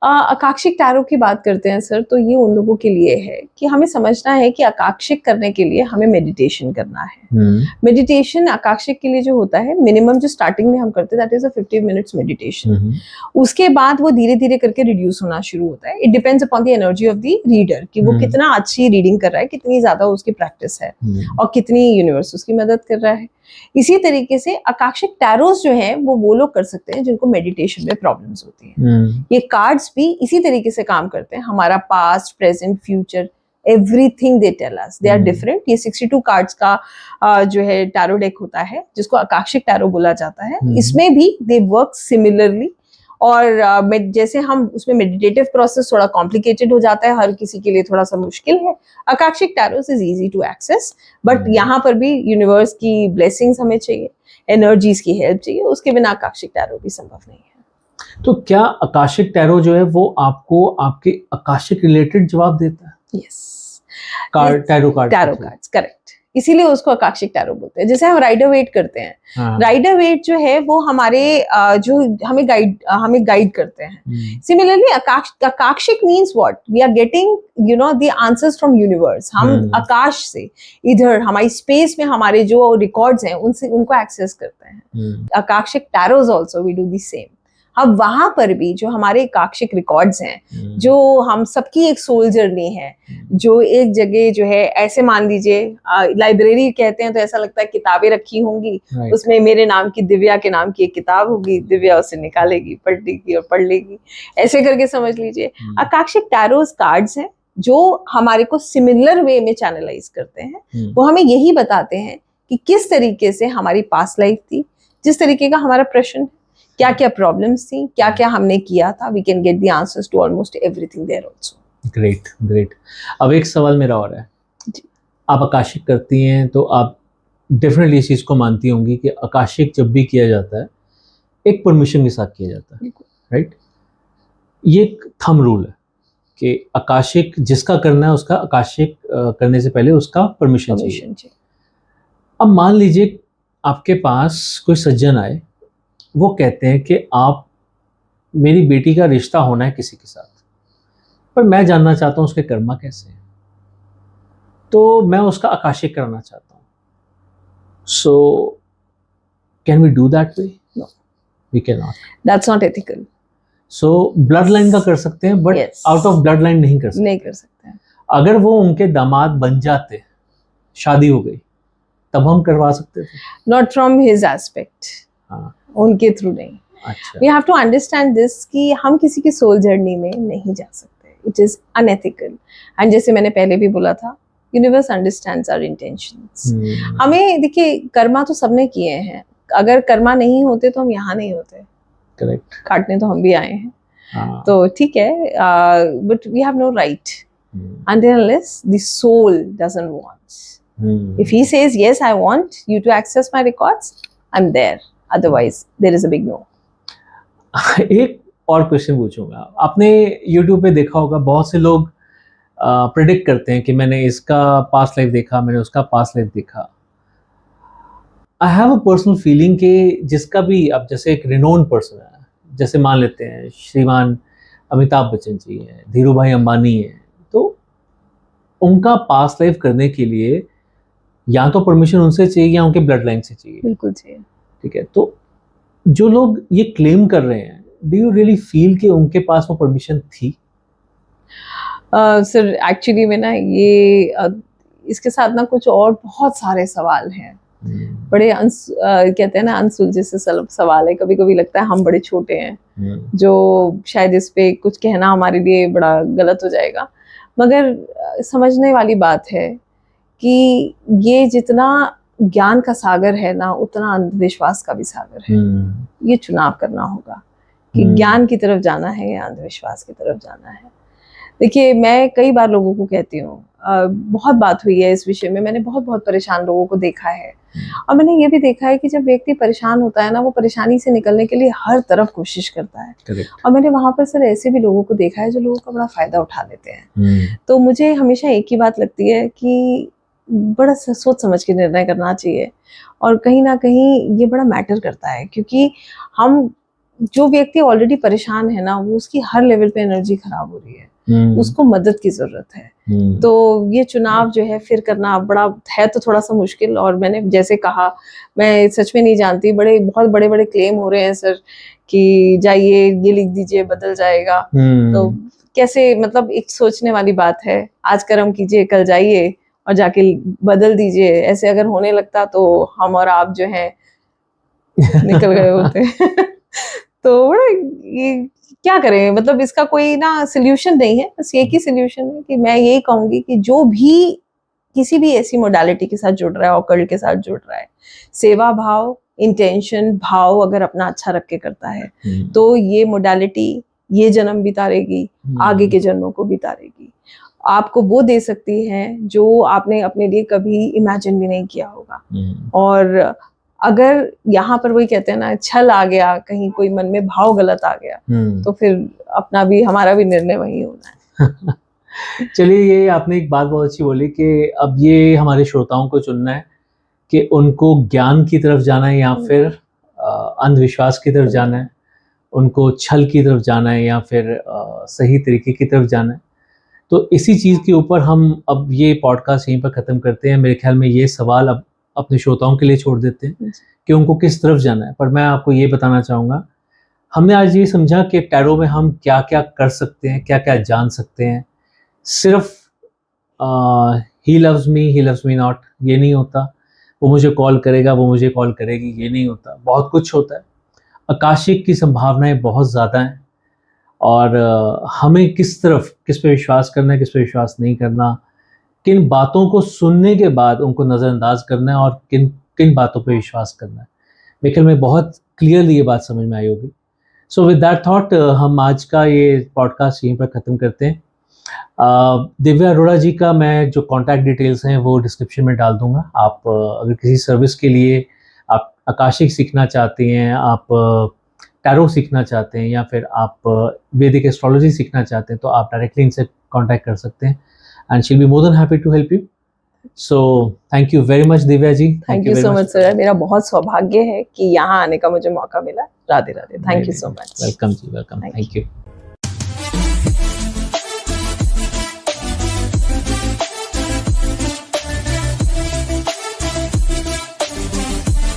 Akashic tarot की बात करते हैं सर, तो ये उन लोगों के लिए है कि हमें समझना है कि आकाशिक करने के लिए हमें मेडिटेशन करना है। मेडिटेशन आकाशिक के लिए जो होता है, मिनिमम जो स्टार्टिंग में हम करते हैं that is a 50 minutes meditation. उसके बाद वो धीरे धीरे करके रिड्यूस होना शुरू होता है। It depends upon the energy of the reader कि वो कितना अच्छी रीडिंग कर रहा है, कितनी ज्यादा उसकी प्रैक्टिस है, और कितनी यूनिवर्स उसकी मदद कर रहा है। इसी तरीके से आकाशिक टैरोस जो हैं वो लोग कर सकते हैं जिनको मेडिटेशन में प्रॉब्लम्स होती हैं। ये कार्ड्स भी इसी तरीके से काम करते हैं। हमारा past, present, future, everything they tell us, they are different. ये 62 कार्ड्स का जो है टैरो डेक होता है, जिसको आकाशिक टैरो बोला जाता है। इसमें भी दे वर्क सिमिलरली, और जैसे हम उसमें मेडिटेटिव प्रोसेस थोड़ा कॉम्प्लिकेटेड हो जाता है, हर किसी के लिए थोड़ा सा मुश्किल है। Akashic tarots is easy to access, but यहाँ पर भी यूनिवर्स की ब्लेसिंग्स हमें चाहिए, एनर्जीज की हेल्प चाहिए, उसके बिना आकाशिक टैरो भी संभव नहीं है। तो क्या आकाशिक टैरो जो है वो आपको आपके आकाशिक रिलेटेड जवाब देता है? Yes, tarot cards, correct. इसीलिए उसको आकाशिक टैरो बोलते हैं। जैसे हम राइडर वेट करते हैं, राइडर वेट जो है वो हमारे जो हमें गाइड करते हैं। सिमिलरली आकाशिक means what, we are getting you know the answers from universe. हम आकाश से, इधर हमारी स्पेस में हमारे जो रिकॉर्ड्स हैं उनको एक्सेस करते हैं। Akashic tarots also we do the same. अब वहां पर भी जो हमारे आकाशिक रिकॉर्ड्स हैं, जो हम सबकी एक सोल जर्नी है, जो एक जगह जो है, ऐसे मान लीजिए लाइब्रेरी कहते हैं तो ऐसा लगता है किताबें रखी होंगी, उसमें मेरे नाम की, दिव्या के नाम की एक किताब होगी, दिव्या उसे निकालेगी, पढ़ लेगी और पढ़ लेगी, ऐसे करके समझ लीजिए। आकाशिक टैरोस कार्ड्स हैं जो हमारे को सिमिलर वे में चैनलाइज करते हैं। वो हमें यही बताते हैं कि किस तरीके से हमारी पास्ट लाइफ थी, जिस तरीके का हमारा प्रश्न, क्या क्या प्रॉब्लम्स थी, क्या क्या हमने किया था। We can get the answers to almost everything there also. Great great. अब एक सवाल मेरा और है, आप आकाशिक करती हैं तो आप डेफिनेटली इस चीज़ को मानती होंगी कि आकाशिक जब भी किया जाता है एक परमिशन के साथ किया जाता है, राइट? ये एक थंब रूल है कि आकाशिक जिसका करना है उसका आकाशिक करने से पहले उसका परमिशन चाहिए। अब मान लीजिए आपके पास कोई सज्जन आए, वो कहते हैं कि आप, मेरी बेटी का रिश्ता होना है किसी के साथ, पर मैं जानना चाहता हूँ उसके कर्मा कैसे हैं, तो मैं उसका आकाशिक करना चाहता हूँ। So can we do that way? No, we can not. That's not ethical. So blood line का कर सकते हैं, but out of blood line नहीं कर सकते। नहीं कर सकते हैं। अगर वो उनके दामाद बन जाते, शादी हो गई, तब हम करवा सकते थे। नॉट फ्रॉम हिज एस्पेक्ट, उनके थ्रू नहीं। अच्छा, we have to understand this कि हम किसी की सोल जर्नी में नहीं जा सकते, इट इज अनएथिकल। एंड जैसे मैंने पहले भी बोला था, यूनिवर्स अंडरस्टैंड्स आवर इंटेंशंस। हमें देखिए, कर्मा तो सबने किए हैं, अगर कर्मा नहीं होते तो हम यहाँ नहीं होते। करेक्ट। काटने तो हम भी आए हैं, तो ठीक है, but we have no right until unless the soul doesn't want. If he says yes, I want you to access my records, I'm there. Otherwise there is a big no. एक और क्वेश्चन पूछूंगा। आपने YouTube पे देखा होगा, बहुत से लोग प्रेडिक्ट करते हैं कि मैंने इसका पास्ट लाइफ देखा, मैंने उसका पास्ट लाइफ देखा। I have a personal feeling कि जिसका भी, अब जैसे एक रिनोन पर्सन है, जैसे मान लेते हैं श्रीमान अमिताभ बच्चन जी हैं, धीरू भाई अंबानी हैं, तो उनका पास्ट लाइफ करने के लिए या तो परमिशन उनसे चाहिए या उनके ब्लड लाइन से चाहिए। बिल्कुल चाहिए। ठीक है, तो जो लोग ये क्लेम कर रहे हैं, डू यू रियली फील कि उनके पास वो परमिशन थी? सर एक्चुअली में ना ये इसके साथ ना कुछ और बहुत सारे सवाल हैं। बड़े कहते हैं ना, अनसुलझे से सवाल है। कभी कभी लगता है हम बड़े छोटे हैं, जो शायद इस पे कुछ कहना हमारे लिए बड़ा गलत हो जाएगा, मगर समझने वाली बात है कि ये जितना ज्ञान का सागर है ना, उतना अंधविश्वास का भी सागर है। ये चुनाव करना होगा कि ज्ञान की तरफ जाना है या अंधविश्वास की तरफ जाना है। देखिए, मैं कई बार लोगों को कहती हूँ, बहुत बात हुई है इस विषय में, मैंने बहुत परेशान लोगों को देखा है, और मैंने ये भी देखा है कि जब व्यक्ति परेशान होता है ना, वो परेशानी से निकलने के लिए हर तरफ कोशिश करता है। और मैंने वहां पर सर ऐसे भी लोगों को देखा है जो लोगों का बड़ा फायदा उठा लेते हैं। तो मुझे हमेशा एक ही बात लगती है कि बड़ा सोच समझ के निर्णय करना चाहिए, और कहीं ना कहीं ये बड़ा मैटर करता है, क्योंकि हम, जो व्यक्ति ऑलरेडी परेशान है ना, वो उसकी हर लेवल पे एनर्जी खराब हो रही है, उसको मदद की जरूरत है। तो ये चुनाव जो है फिर करना बड़ा है तो थोड़ा सा मुश्किल। और मैंने जैसे कहा, मैं सच में नहीं जानती, बहुत बड़े बड़े क्लेम हो रहे हैं सर कि जाइए ये लिख दीजिए बदल जाएगा। तो कैसे, मतलब एक सोचने वाली बात है, आज कर्म कीजिए कल जाइए और जाके बदल दीजिए। ऐसे अगर होने लगता तो हम और आप जो है निकल गए होते। तो बड़ा ये क्या करें, मतलब इसका कोई ना सोल्यूशन नहीं है, बस एक ही सोल्यूशन है कि मैं यही कहूंगी कि जो भी किसी भी ऐसी मोडालिटी के साथ जुड़ रहा है, ऑकल्ट के साथ जुड़ रहा है, सेवा भाव, इंटेंशन, भाव अगर अपना अच्छा रख के करता है, तो ये मोडालिटी ये जन्म भी तारेगी, आगे के जन्मों को भी तारेगी। आपको वो दे सकती है जो आपने अपने लिए कभी इमेजिन भी नहीं किया होगा। और अगर यहाँ पर वही कहते हैं ना, छल आ गया, कहीं कोई मन में भाव गलत आ गया, तो फिर अपना भी, हमारा भी निर्णय वही होना है। चलिए, ये आपने एक बात बहुत अच्छी बोली कि अब ये हमारे श्रोताओं को चुनना है कि उनको ज्ञान की तरफ जाना है या फिर अंधविश्वास की तरफ जाना है, उनको छल की तरफ जाना है या फिर सही तरीके की तरफ जाना है। तो इसी चीज़ के ऊपर हम अब ये पॉडकास्ट यहीं पर ख़त्म करते हैं। मेरे ख्याल में ये सवाल अब अपने श्रोताओं के लिए छोड़ देते हैं कि उनको किस तरफ जाना है। पर मैं आपको ये बताना चाहूँगा, हमने आज ये समझा कि टैरो में हम क्या क्या कर सकते हैं, क्या क्या जान सकते हैं। सिर्फ ही लव्स मी नॉट ये नहीं होता, वो मुझे कॉल करेगा, वो मुझे कॉल करेगी, ये नहीं होता। बहुत कुछ होता है। आकाशिक की संभावनाएं बहुत ज़्यादा हैं और हमें किस पे विश्वास करना है, किस पे विश्वास नहीं करना, किन बातों को सुनने के बाद उनको नज़रअंदाज करना है और किन किन बातों पे विश्वास करना है। मेरे ख्याल में बहुत क्लियरली ये बात समझ में आई होगी। सो विद दैट थॉट हम आज का ये पॉडकास्ट यहीं पर ख़त्म करते हैं। दिव्या अरोड़ा जी का मैं जो कॉन्टैक्ट डिटेल्स हैं वो डिस्क्रिप्शन में डाल दूंगा। आप अगर किसी सर्विस के लिए आप आकाशिक सीखना चाहते हैं, आप टैरो सीखना चाहते हैं या फिर आप वैदिक एस्ट्रोलॉजी सीखना चाहते हैं, तो आप डायरेक्टली इनसे कॉन्टैक्ट कर सकते हैं and she will be more than happy to help you. So thank you very much Divya ji. Thank you so much sir, मेरा बहुत सौभाग्य है कि यहाँ आने का मुझे मौका मिला। Radhe Radhe, thank you so much. Welcome जी, वेलकम, थैंक यू।